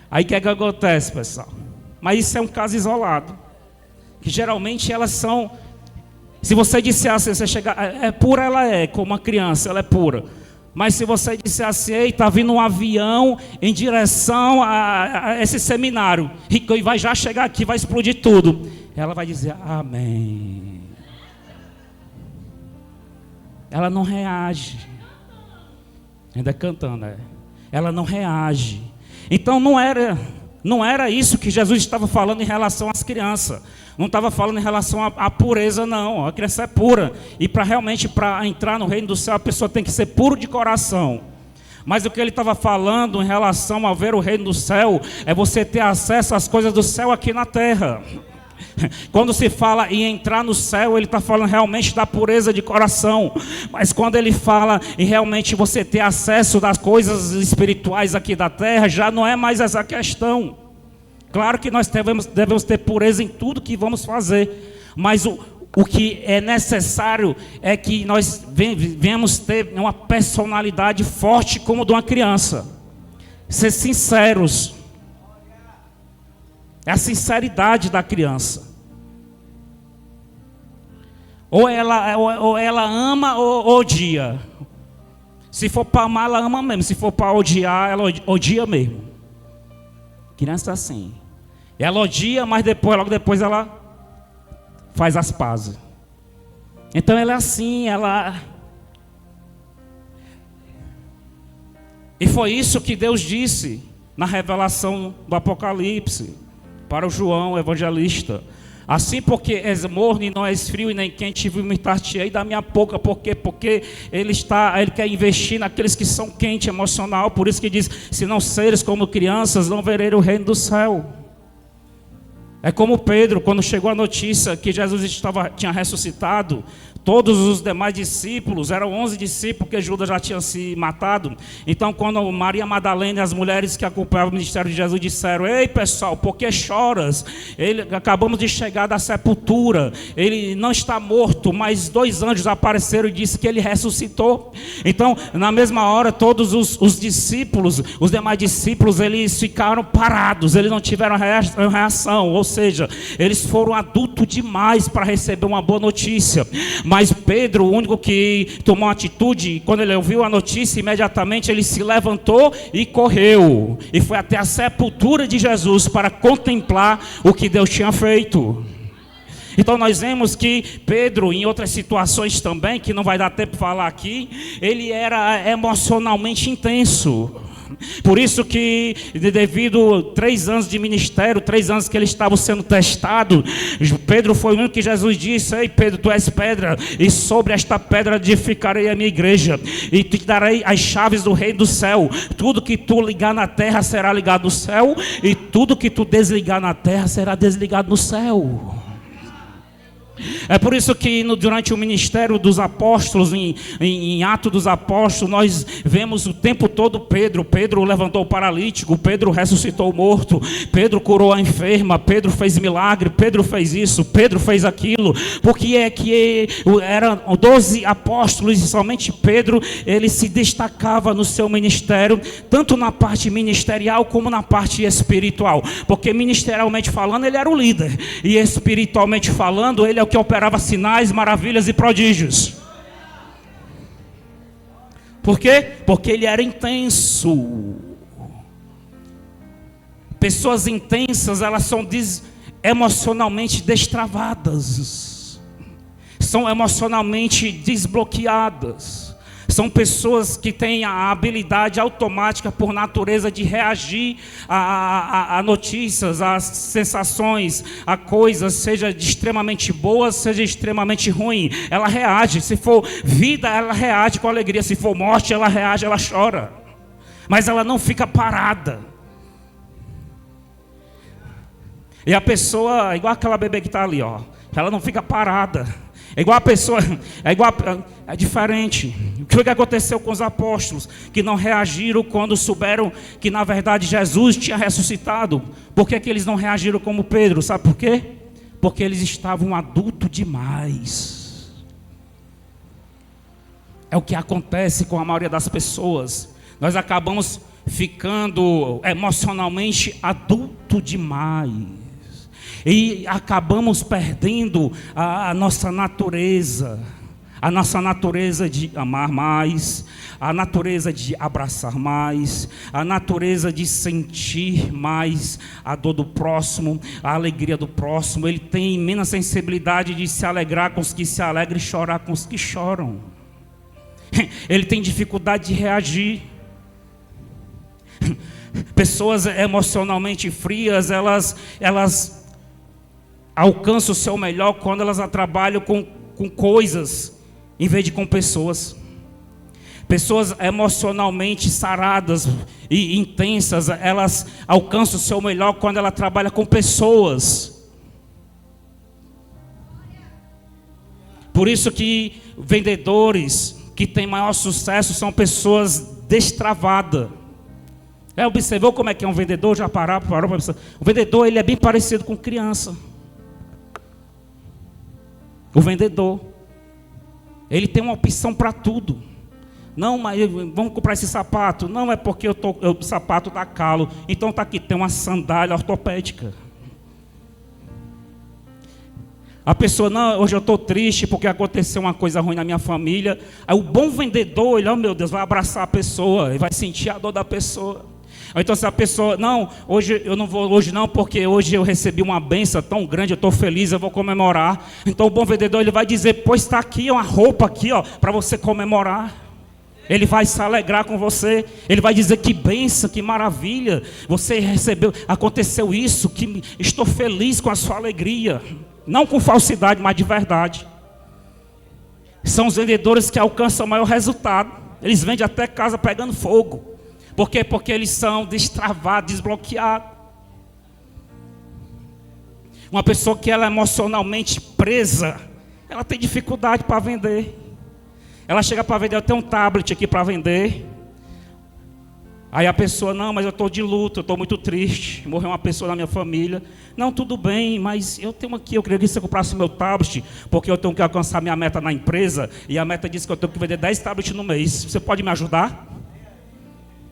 Aí o que é que acontece, pessoal? Mas isso é um caso isolado. Que geralmente elas são... Se você disser assim, você chegar... É pura, ela é, como uma criança, ela é pura. Mas se você disser assim, ei, está vindo um avião em direção a esse seminário, e vai já chegar aqui, vai explodir tudo. Ela vai dizer, amém. Ela não reage. Ainda cantando, Ela não reage. Então não era isso que Jesus estava falando em relação às crianças. Não estava falando em relação à pureza, não. A criança é pura. E para entrar no reino do céu, a pessoa tem que ser puro de coração. Mas o que ele estava falando em relação a ver o reino do céu, é você ter acesso às coisas do céu aqui na terra. Quando se fala em entrar no céu, ele está falando realmente da pureza de coração. Mas quando ele fala em realmente você ter acesso das coisas espirituais aqui da terra, já não é mais essa questão. Claro que nós devemos ter pureza em tudo que vamos fazer. Mas O que é necessário é que nós venhamos ter uma personalidade forte como de uma criança. Ser sinceros. É a sinceridade da criança. Ou ela ama ou odia. Se for para amar, ela ama mesmo. Se for para odiar, ela odia mesmo. Criança é assim. Ela odia, mas logo depois ela faz as pazes. Então ela é assim, E foi isso que Deus disse na revelação do Apocalipse para o João, o evangelista. Assim, porque és morno e não és frio e nem quente, vomitar-te-ei da minha boca. Por quê? Porque ele quer investir naqueles que são quentes, emocional. Por isso que diz, se não seres como crianças, não vereis o reino do céu. É como Pedro, quando chegou a notícia que Jesus tinha ressuscitado, todos os demais discípulos, eram 11 discípulos, porque Judas já tinha se matado. Então, quando Maria Madalena e as mulheres que acompanhavam o ministério de Jesus disseram, ei pessoal, por que choras? Acabamos de chegar da sepultura, ele não está morto, mas 2 anjos apareceram e disseram que ele ressuscitou. Então, na mesma hora, todos os discípulos, os demais discípulos, eles ficaram parados, eles não tiveram reação, ou seja, eles foram adultos demais para receber uma boa notícia. Mas Pedro, o único que tomou uma atitude, quando ele ouviu a notícia, imediatamente ele se levantou e correu. E foi até a sepultura de Jesus para contemplar o que Deus tinha feito. Então nós vemos que Pedro, em outras situações também, que não vai dar tempo de falar aqui, ele era emocionalmente intenso. Por isso que, devido 3 anos de ministério, 3 anos que ele estava sendo testado, Pedro foi o único que Jesus disse, ei Pedro, tu és pedra, e sobre esta pedra edificarei a minha igreja, e te darei as chaves do reino do céu. Tudo que tu ligar na terra será ligado no céu, e tudo que tu desligar na terra será desligado no céu. É por isso que durante o ministério dos apóstolos, em Atos dos Apóstolos, nós vemos o tempo todo Pedro levantou o paralítico, Pedro ressuscitou o morto, Pedro curou a enferma, Pedro fez milagre, Pedro fez isso, Pedro fez aquilo. Porque é que eram 12 apóstolos e somente Pedro, ele se destacava no seu ministério, tanto na parte ministerial como na parte espiritual. Porque ministerialmente falando ele era o líder, e espiritualmente falando ele é o que operava sinais, maravilhas e prodígios. Por quê? Porque ele era intenso. Pessoas intensas, elas são emocionalmente destravadas, são emocionalmente desbloqueadas. São pessoas que têm a habilidade automática por natureza de reagir a notícias, a sensações, a coisas, seja extremamente boa, seja extremamente ruim. Ela reage. Se for vida, ela reage com alegria. Se for morte, ela reage, ela chora. Mas ela não fica parada. E a pessoa, igual aquela bebê que está ali, ó, ela não fica parada. É igual a pessoa, é diferente. O que foi que aconteceu com os apóstolos? Que não reagiram quando souberam que na verdade Jesus tinha ressuscitado. Por que eles não reagiram como Pedro? Sabe por quê? Porque eles estavam adultos demais. É o que acontece com a maioria das pessoas. Nós acabamos ficando emocionalmente adulto demais. E acabamos perdendo a nossa natureza de amar mais, a natureza de abraçar mais, a natureza de sentir mais a dor do próximo, a alegria do próximo. Ele tem imensa sensibilidade de se alegrar com os que se alegram e chorar com os que choram. Ele tem dificuldade de reagir. Pessoas emocionalmente frias, elas alcançam o seu melhor quando elas trabalham com coisas em vez de com pessoas. Pessoas emocionalmente saradas e intensas, elas alcançam o seu melhor quando ela trabalha com pessoas. Por isso que vendedores que têm maior sucesso são pessoas destravadas. Observou como é que é um vendedor? Já parou para observar? O vendedor, ele é bem parecido com criança. O vendedor. Ele tem uma opção para tudo. Não, mas vamos comprar esse sapato. Não, é porque o sapato dá calo. Então está aqui, tem uma sandália ortopédica. A pessoa, não, hoje eu estou triste porque aconteceu uma coisa ruim na minha família. Aí o bom vendedor, ele, oh meu Deus, vai abraçar a pessoa, ele vai sentir a dor da pessoa. Ou então se a pessoa, não, hoje eu não vou hoje não, porque hoje eu recebi uma bênção tão grande, eu estou feliz, eu vou comemorar. Então o bom vendedor, ele vai dizer, pois está aqui uma roupa aqui, ó, para você comemorar. Ele vai se alegrar com você. Ele vai dizer que bênção, que maravilha. Você recebeu, aconteceu isso, que estou feliz com a sua alegria. Não com falsidade, mas de verdade. São os vendedores que alcançam o maior resultado. Eles vendem até casa pegando fogo. Por quê? Porque eles são destravados, desbloqueados. Uma pessoa que ela é emocionalmente presa, ela tem dificuldade para vender. Ela chega para vender, eu tenho um tablet aqui para vender. Aí a pessoa, não, mas eu estou de luto, eu estou muito triste. Morreu uma pessoa na minha família. Não, tudo bem, mas eu tenho aqui, eu queria que você comprasse o meu tablet, porque eu tenho que alcançar minha meta na empresa. E a meta diz que eu tenho que vender 10 tablets no mês. Você pode me ajudar?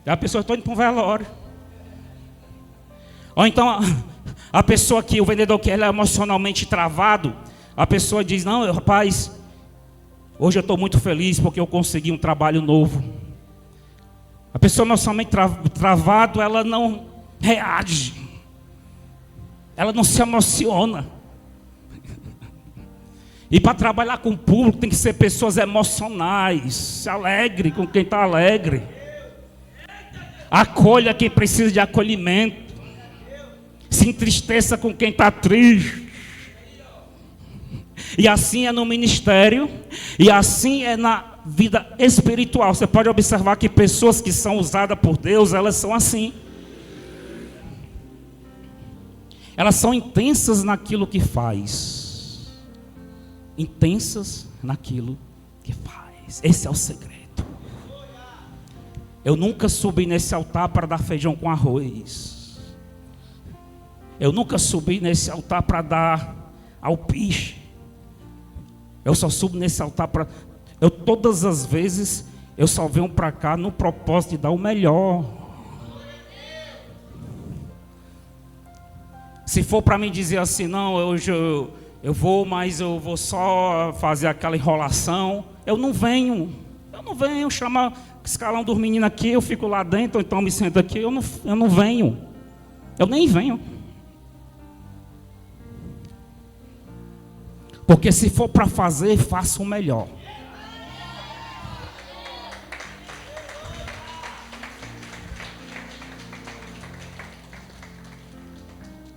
E a pessoa, estou indo para um velório. Ou então, a pessoa que, o vendedor que ele é emocionalmente travado, a pessoa diz, não, rapaz, hoje eu estou muito feliz porque eu consegui um trabalho novo. A pessoa emocionalmente travado, ela não reage. Ela não se emociona. E para trabalhar com o público tem que ser pessoas emocionais. Se alegre com quem está alegre. Acolha quem precisa de acolhimento. Se entristeça com quem está triste. E assim é no ministério. E assim é na vida espiritual. Você pode observar que pessoas que são usadas por Deus, elas são assim. Elas são intensas naquilo que faz. Intensas naquilo que faz. Esse é o segredo. Eu nunca subi nesse altar para dar feijão com arroz. Eu nunca subi nesse altar para dar alpiche. Eu só subo nesse altar para... todas as vezes, eu só venho para cá no propósito de dar o melhor. Se for para mim dizer assim, não, hoje eu vou, mas eu vou só fazer aquela enrolação, eu não venho chamar escalão dos meninos aqui, eu fico lá dentro, ou então me sento aqui, eu não venho, eu nem venho. Porque se for para fazer, faça o melhor.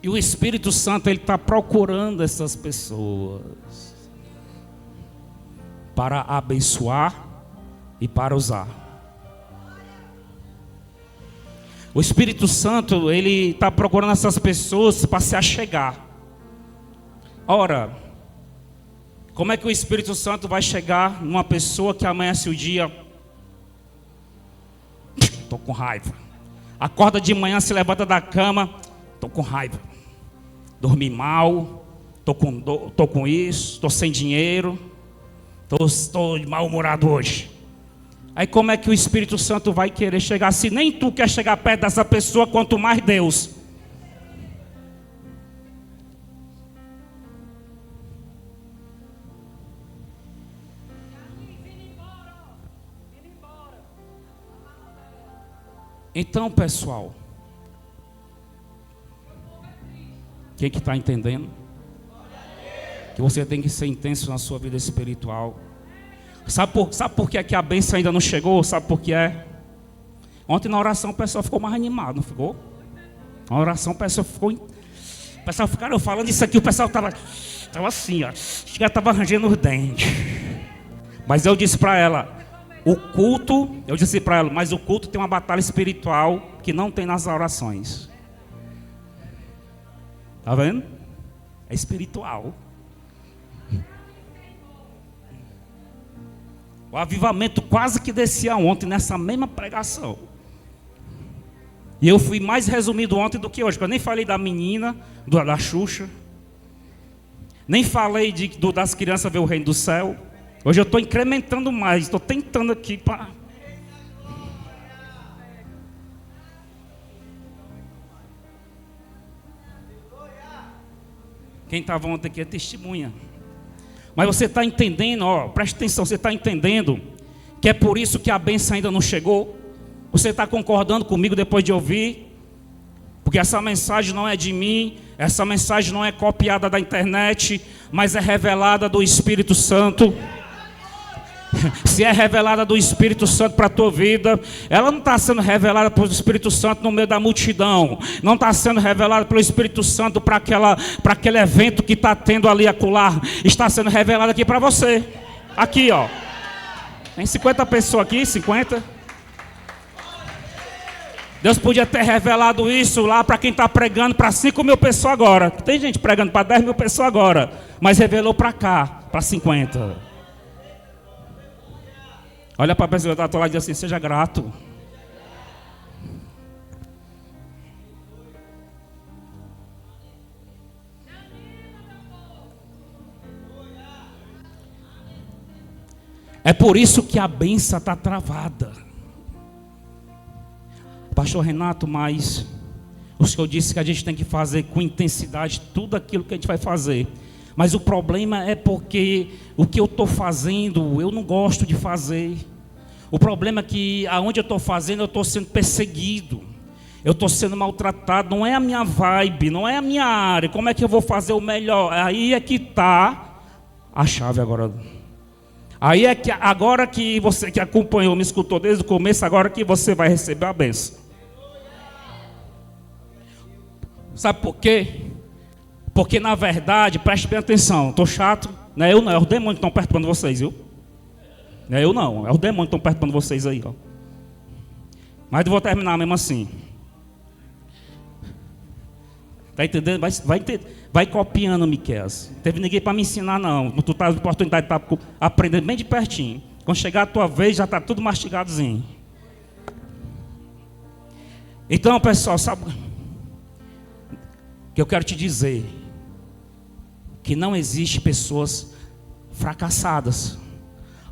E o Espírito Santo, ele está procurando essas pessoas para abençoar e para usar. O Espírito Santo, ele está procurando essas pessoas para se achegar. Ora, como é que o Espírito Santo vai chegar numa pessoa que amanhece o dia? Estou com raiva. Acorda de manhã, se levanta da cama, estou com raiva. Dormi mal, estou com isso, estou sem dinheiro, estou mal-humorado hoje. Aí como é que o Espírito Santo vai querer chegar? Se nem tu quer chegar perto dessa pessoa, quanto mais Deus. Então, pessoal, quem que está entendendo? Que você tem que ser intenso na sua vida espiritual. Sabe por que é que a bênção ainda não chegou? Sabe por que é? Ontem na oração o pessoal ficou mais animado, não ficou? Na oração o pessoal ficou... O pessoal ficaram falando isso aqui, o pessoal estava assim, ó. Já estava arranjando os dentes. Mas eu disse para ela, mas o culto tem uma batalha espiritual que não tem nas orações. Tá vendo? É espiritual. O avivamento quase que descia ontem nessa mesma pregação. E eu fui mais resumido ontem do que hoje, porque eu nem falei da menina, da Xuxa. Nem falei das crianças ver o reino do céu. Hoje eu estou incrementando mais, estou tentando aqui para... Quem estava ontem aqui é testemunha. Mas você está entendendo, preste atenção, você está entendendo que é por isso que a bênção ainda não chegou? Você está concordando comigo depois de ouvir? Porque essa mensagem não é de mim, essa mensagem não é copiada da internet, mas é revelada do Espírito Santo. Se é revelada do Espírito Santo para a tua vida, ela não está sendo revelada pelo Espírito Santo no meio da multidão, não está sendo revelada pelo Espírito Santo para aquele evento que está tendo ali acolá, está sendo revelada aqui para você. Aqui, tem 50 pessoas aqui, 50. Deus podia ter revelado isso lá para quem está pregando para 5 mil pessoas agora. Tem gente pregando para 10 mil pessoas agora, mas revelou para cá, para 50. Olha para a pessoa que está lá e diz assim: seja grato. É por isso que a bênção está travada. Pastor Renato, mas o Senhor disse que a gente tem que fazer com intensidade tudo aquilo que a gente vai fazer. Mas o problema é porque o que eu estou fazendo, eu não gosto de fazer. O problema é que aonde eu estou fazendo, eu estou sendo perseguido. Eu estou sendo maltratado, não é a minha vibe, não é a minha área. Como é que eu vou fazer o melhor? Aí é que está a chave agora. Aí é que agora que você que acompanhou, me escutou desde o começo, agora que você vai receber a bênção. Sabe por quê? Porque na verdade, preste bem atenção, estou chato, não é eu não, é os demônios que estão perturbando vocês, viu? Não é eu não, é os demônios que estão perturbando vocês aí, Mas eu vou terminar mesmo assim. Está entendendo? Vai copiando, Miqueias. Não teve ninguém para me ensinar, não. Tu tá a oportunidade de estar aprendendo bem de pertinho. Quando chegar a tua vez, já está tudo mastigadozinho. Então, pessoal, sabe que eu quero te dizer? Que não existe pessoas fracassadas.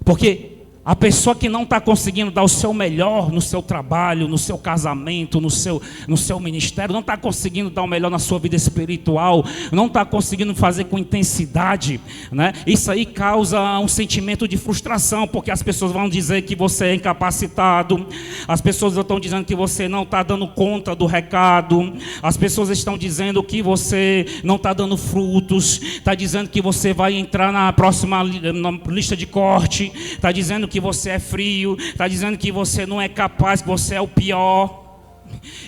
Porque a pessoa que não está conseguindo dar o seu melhor no seu trabalho, no seu casamento, no seu ministério, não está conseguindo dar o melhor na sua vida espiritual, não está conseguindo fazer com intensidade, né? Isso aí causa um sentimento de frustração, porque as pessoas vão dizer que você é incapacitado, as pessoas estão dizendo que você não está dando conta do recado, as pessoas estão dizendo que você não está dando frutos, está dizendo que você vai entrar na próxima lista de corte, está dizendo que você é frio, está dizendo que você não é capaz, que você é o pior.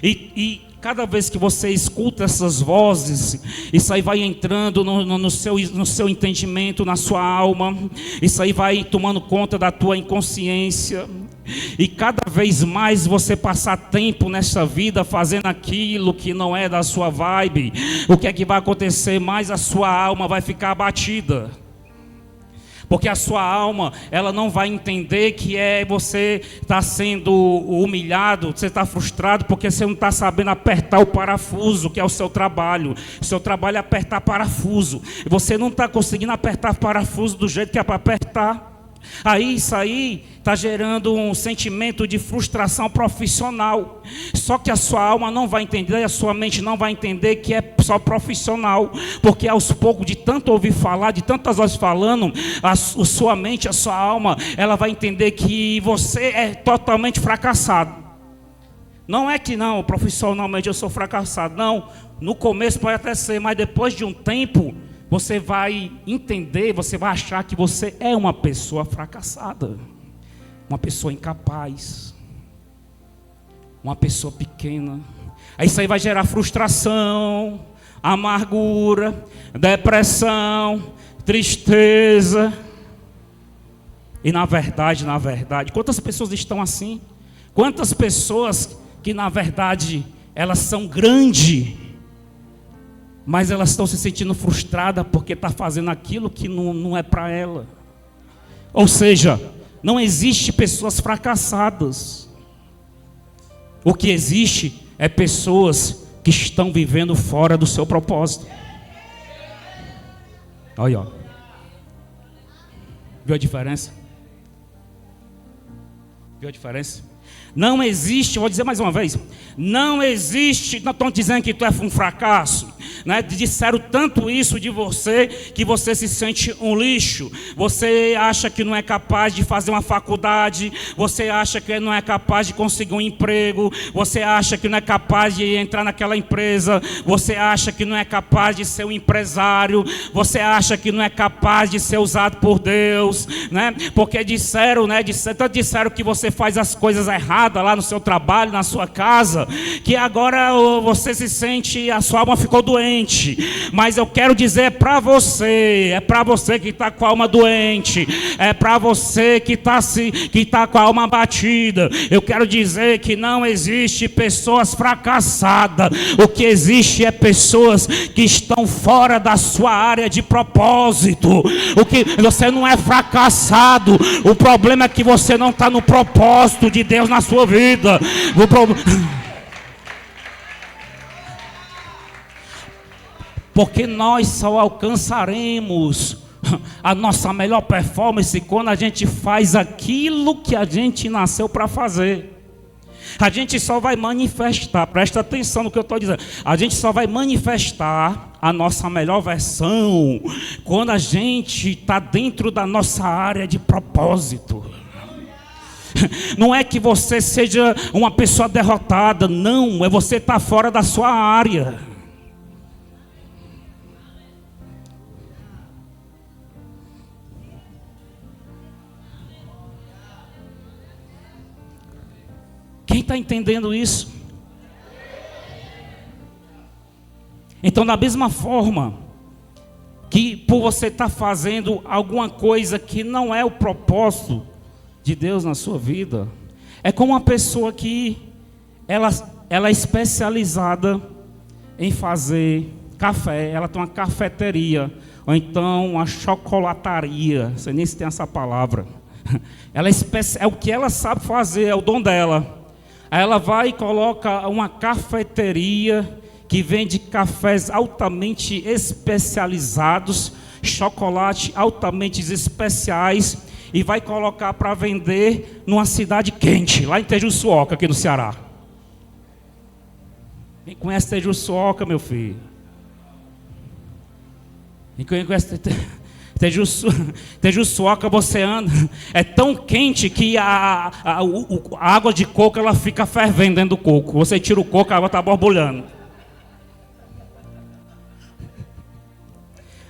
E cada vez que você escuta essas vozes, isso aí vai entrando no seu entendimento, na sua alma, isso aí vai tomando conta da tua inconsciência. E cada vez mais você passar tempo nessa vida fazendo aquilo que não é da sua vibe, o que é que vai acontecer? Mais a sua alma vai ficar abatida. Porque a sua alma, ela não vai entender que você está sendo humilhado, você está frustrado porque você não está sabendo apertar o parafuso, que é o seu trabalho. O seu trabalho é apertar parafuso. E você não está conseguindo apertar parafuso do jeito que é para apertar. Aí isso aí está gerando um sentimento de frustração profissional. Só que a sua alma não vai entender, a sua mente não vai entender que é só profissional. Porque aos poucos, de tanto ouvir falar, de tantas vozes falando, a sua mente, a sua alma, ela vai entender que você é totalmente fracassado. Não é que não, profissionalmente eu sou fracassado. Não, no começo pode até ser, mas depois de um tempo você vai entender, você vai achar que você é uma pessoa fracassada, uma pessoa incapaz, uma pessoa pequena. Aí isso aí vai gerar frustração, amargura, depressão, tristeza. E na verdade, quantas pessoas estão assim? Quantas pessoas que na verdade elas são grandes, mas elas estão se sentindo frustradas porque está fazendo aquilo que não é para ela. Ou seja, não existe pessoas fracassadas. O que existe é pessoas que estão vivendo fora do seu propósito. Olha, ó. Viu a diferença? Viu a diferença? Não existe, vou dizer mais uma vez, não existe, não estão dizendo que tu é um fracasso, né? Disseram tanto isso de você, que você se sente um lixo, você acha que não é capaz de fazer uma faculdade, você acha que não é capaz de conseguir um emprego, você acha que não é capaz de entrar naquela empresa, você acha que não é capaz de ser um empresário, você acha que não é capaz de ser usado por Deus, né? Porque disseram que você faz as coisas erradas lá no seu trabalho, na sua casa, que agora você se sente, a sua alma ficou doente. Mas eu quero dizer para você, é para você que está com a alma doente, é para você que está com a alma abatida, eu quero dizer que não existe pessoas fracassadas. O que existe é pessoas que estão fora da sua área de propósito. O que você não é fracassado, o problema é que você não está no propósito de Deus na sua vida. Porque nós só alcançaremos a nossa melhor performance quando a gente faz aquilo que a gente nasceu para fazer. A gente só vai manifestar, presta atenção no que eu estou dizendo, a gente só vai manifestar a nossa melhor versão quando a gente está dentro da nossa área de propósito. Não é que você seja uma pessoa derrotada, não, é você estar fora da sua área. Quem está entendendo isso? Então, da mesma forma que por você estar fazendo alguma coisa que não é o propósito de Deus na sua vida, é como uma pessoa que ela é especializada em fazer café, ela tem uma cafeteria, ou então uma chocolataria, não sei nem se tem essa palavra. Ela é o que ela sabe fazer, é o dom dela. Aí ela vai e coloca uma cafeteria que vende cafés altamente especializados, chocolate altamente especiais, e vai colocar para vender numa cidade quente, lá em Tejuçuoca, aqui no Ceará. Quem conhece Tejuçuoca, meu filho? Quem conhece Tejuçuoca, você anda, é tão quente que a água de coco ela fica fervendo dentro do coco. Você tira o coco, a água está borbulhando.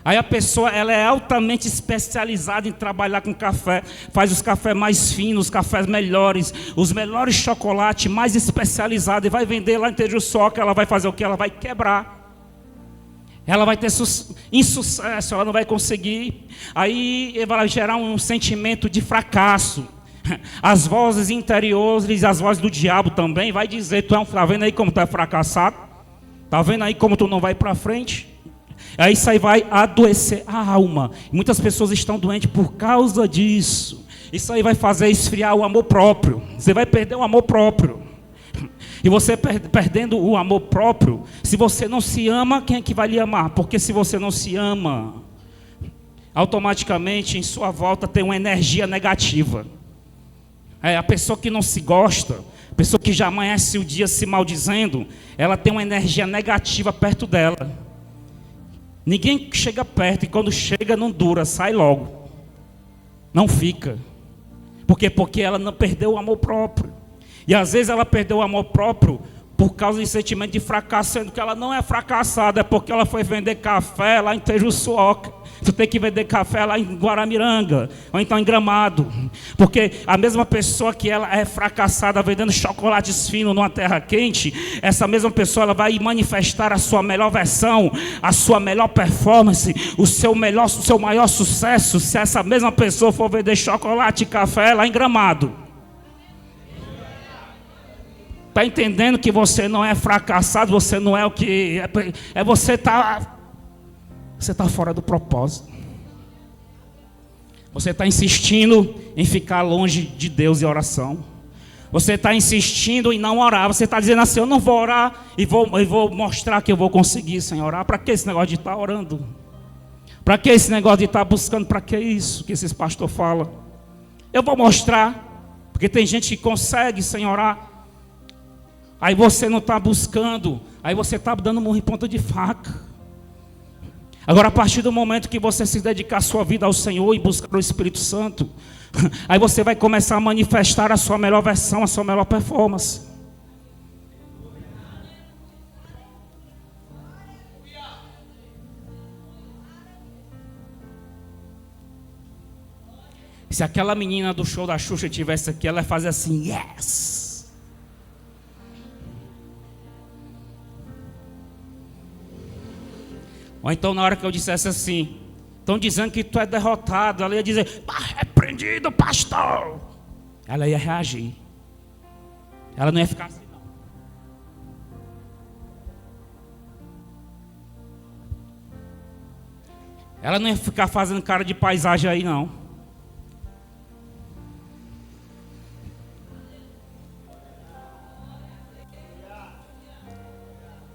Aí a pessoa ela é altamente especializada em trabalhar com café, faz os cafés mais finos, os cafés melhores, os melhores chocolates mais especializados, e vai vender lá em Tejuçuoca. Ela vai fazer o que? Ela vai quebrar. Ela vai ter insucesso, ela não vai conseguir. Aí vai gerar um sentimento de fracasso. As vozes interiores, as vozes do diabo também vai dizer: tá vendo aí como tu é fracassado? Tá vendo aí como tu não vai para frente? Aí isso aí vai adoecer a alma. Muitas pessoas estão doentes por causa disso. Isso aí vai fazer esfriar o amor próprio. Você vai perder o amor próprio. E você perdendo o amor próprio, se você não se ama, quem é que vai lhe amar? Porque se você não se ama, automaticamente em sua volta tem uma energia negativa. A pessoa que não se gosta, a pessoa que já amanhece o dia se maldizendo, ela tem uma energia negativa perto dela. Ninguém chega perto, e quando chega não dura, sai logo. Não fica. Por quê? Porque ela não perdeu o amor próprio. E às vezes ela perdeu o amor próprio por causa de sentimento de fracasso, sendo que ela não é fracassada, é porque ela foi vender café lá em Tejuçuoca. Tu tem que vender café lá em Guaramiranga, ou então em Gramado. Porque a mesma pessoa que ela é fracassada vendendo chocolates finos numa terra quente, essa mesma pessoa ela vai manifestar a sua melhor versão, a sua melhor performance, o seu maior sucesso, se essa mesma pessoa for vender chocolate e café lá em Gramado. Está entendendo que você não é fracassado, você não é o que... Você está fora do propósito. Você está insistindo em ficar longe de Deus e oração. Você está insistindo em não orar. Você está dizendo assim: eu não vou orar e vou mostrar que eu vou conseguir sem orar. Para que esse negócio de estar orando? Para que esse negócio de estar buscando? Para que isso que esses pastores falam? Eu vou mostrar, porque tem gente que consegue sem orar. Aí você não está buscando, aí você está dando murro em ponta de faca. Agora, a partir do momento que você se dedicar a sua vida ao Senhor e buscar o Espírito Santo, aí você vai começar a manifestar a sua melhor versão, a sua melhor performance. Se aquela menina do show da Xuxa estivesse aqui, ela ia fazer assim, yes. Ou então na hora que eu dissesse assim, estão dizendo que tu é derrotado, ela ia dizer, repreendido, pastor. Ela ia reagir. Ela não ia ficar assim, não. Ela não ia ficar fazendo cara de paisagem aí, não.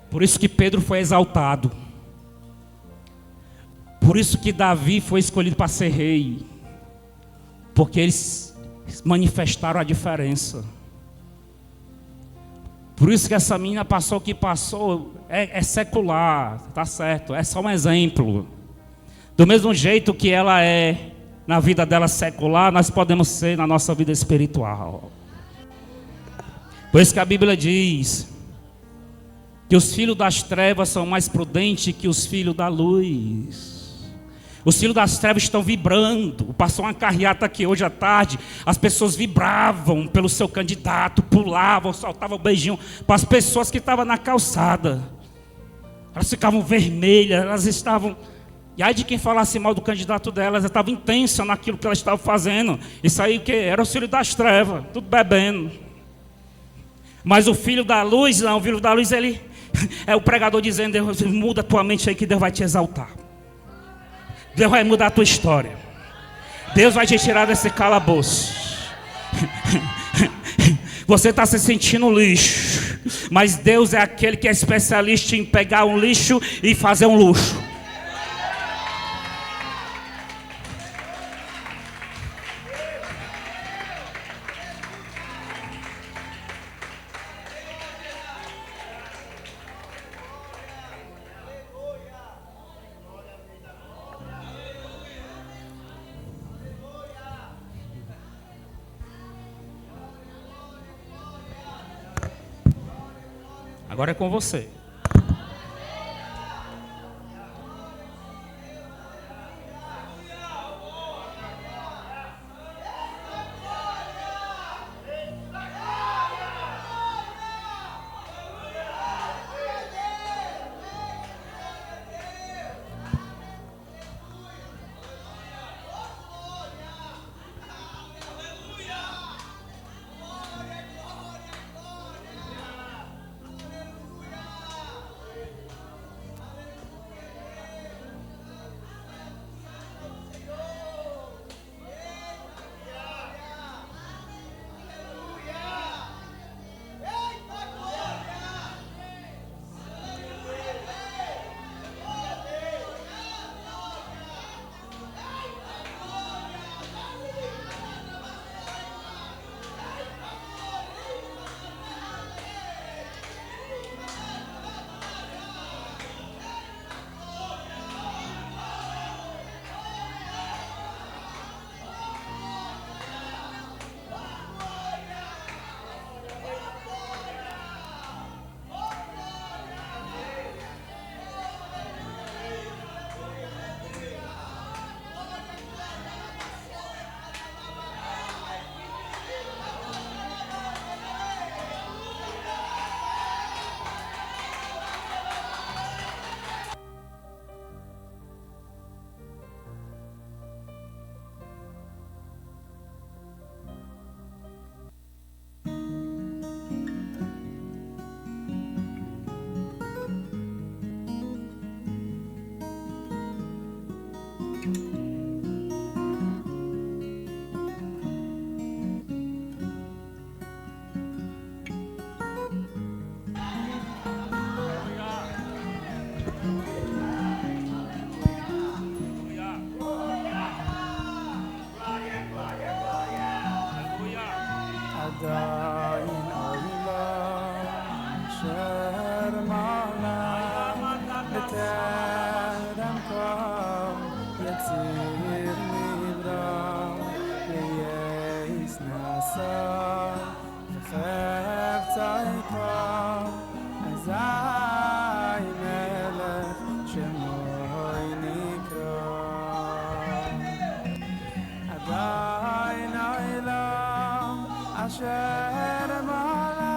Por isso que Pedro foi exaltado. Por isso que Davi foi escolhido para ser rei. Porque eles manifestaram a diferença. Por isso que essa menina passou o que passou. É secular, tá certo. É só um exemplo. Do mesmo jeito que ela é na vida dela secular, nós podemos ser na nossa vida espiritual. Por isso que a Bíblia diz que os filhos das trevas são mais prudentes que os filhos da luz. Os filhos das trevas estão vibrando. Passou uma carreata aqui hoje à tarde. As pessoas vibravam pelo seu candidato, pulavam, soltavam beijinho para as pessoas que estavam na calçada. Elas ficavam vermelhas, elas estavam... E aí de quem falasse mal do candidato delas, ela estava intensa naquilo que ela estava fazendo. Isso aí que era os filhos das trevas, tudo bebendo. Mas o filho da luz, não, o filho da luz, ele é o pregador dizendo, Deus, muda a tua mente aí que Deus vai te exaltar. Deus vai mudar a tua história. Deus vai te tirar desse calabouço. Você está se sentindo lixo, mas Deus é aquele que é especialista em pegar um lixo e fazer um luxo. Agora é com você.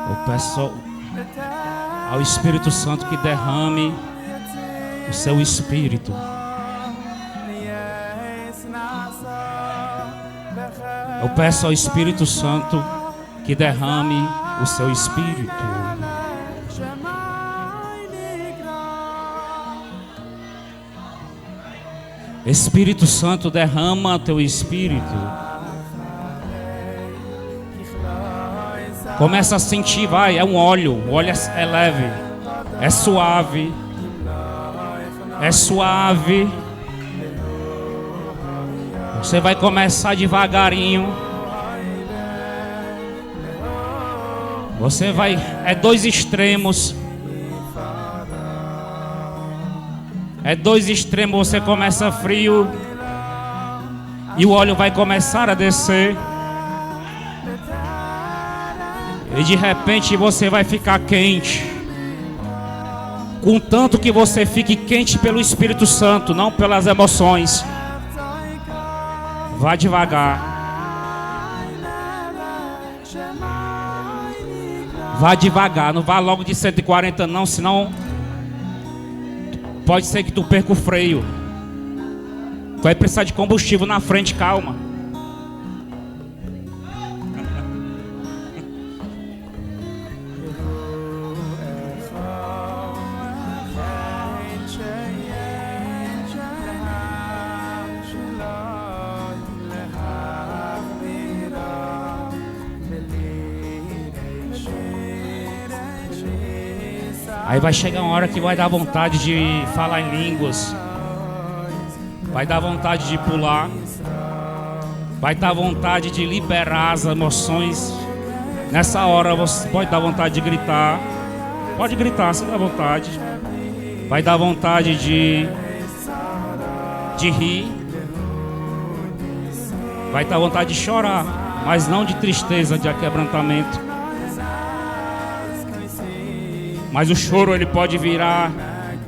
Eu peço ao Espírito Santo que derrame o seu Espírito. Eu peço ao Espírito Santo que derrame o seu Espírito. Espírito Santo, derrama o teu Espírito. Começa a sentir, vai, é um óleo. O óleo é leve, é suave. É suave. Você vai começar devagarinho. Você vai, é dois extremos. É dois extremos, você começa frio e o óleo vai começar a descer. E de repente você vai ficar quente. Contanto que você fique quente pelo Espírito Santo, não pelas emoções. Vá devagar. Vá devagar, não vá logo de 140 não, senão pode ser que tu perca o freio. Tu vai precisar de combustível na frente, calma. Aí vai chegar uma hora que vai dar vontade de falar em línguas. Vai dar vontade de pular. Vai dar vontade de liberar as emoções. Nessa hora você pode dar vontade de gritar. Pode gritar, se dá vontade. Vai dar vontade de rir. Vai dar vontade de chorar. Mas não de tristeza, de quebrantamento. Mas o choro ele pode virar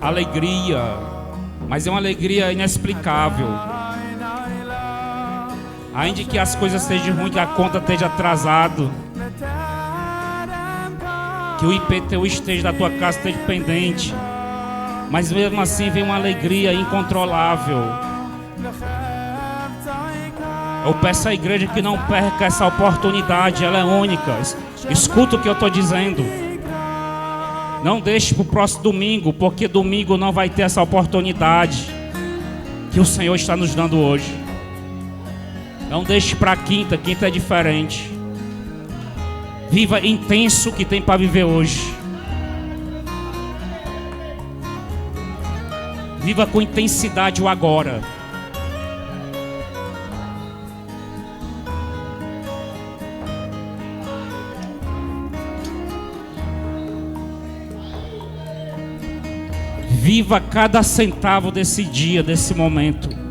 alegria, mas é uma alegria inexplicável. Ainda que as coisas estejam ruins, que a conta esteja atrasado, que o IPTU esteja da tua casa esteja pendente, mas mesmo assim vem uma alegria incontrolável. Eu peço à igreja que não perca essa oportunidade, ela é única. Escuta o que eu estou dizendo. Não deixe para o próximo domingo, porque domingo não vai ter essa oportunidade que o Senhor está nos dando hoje. Não deixe para quinta, quinta é diferente. Viva intenso o que tem para viver hoje. Viva com intensidade o agora. Viva cada centavo desse dia, desse momento.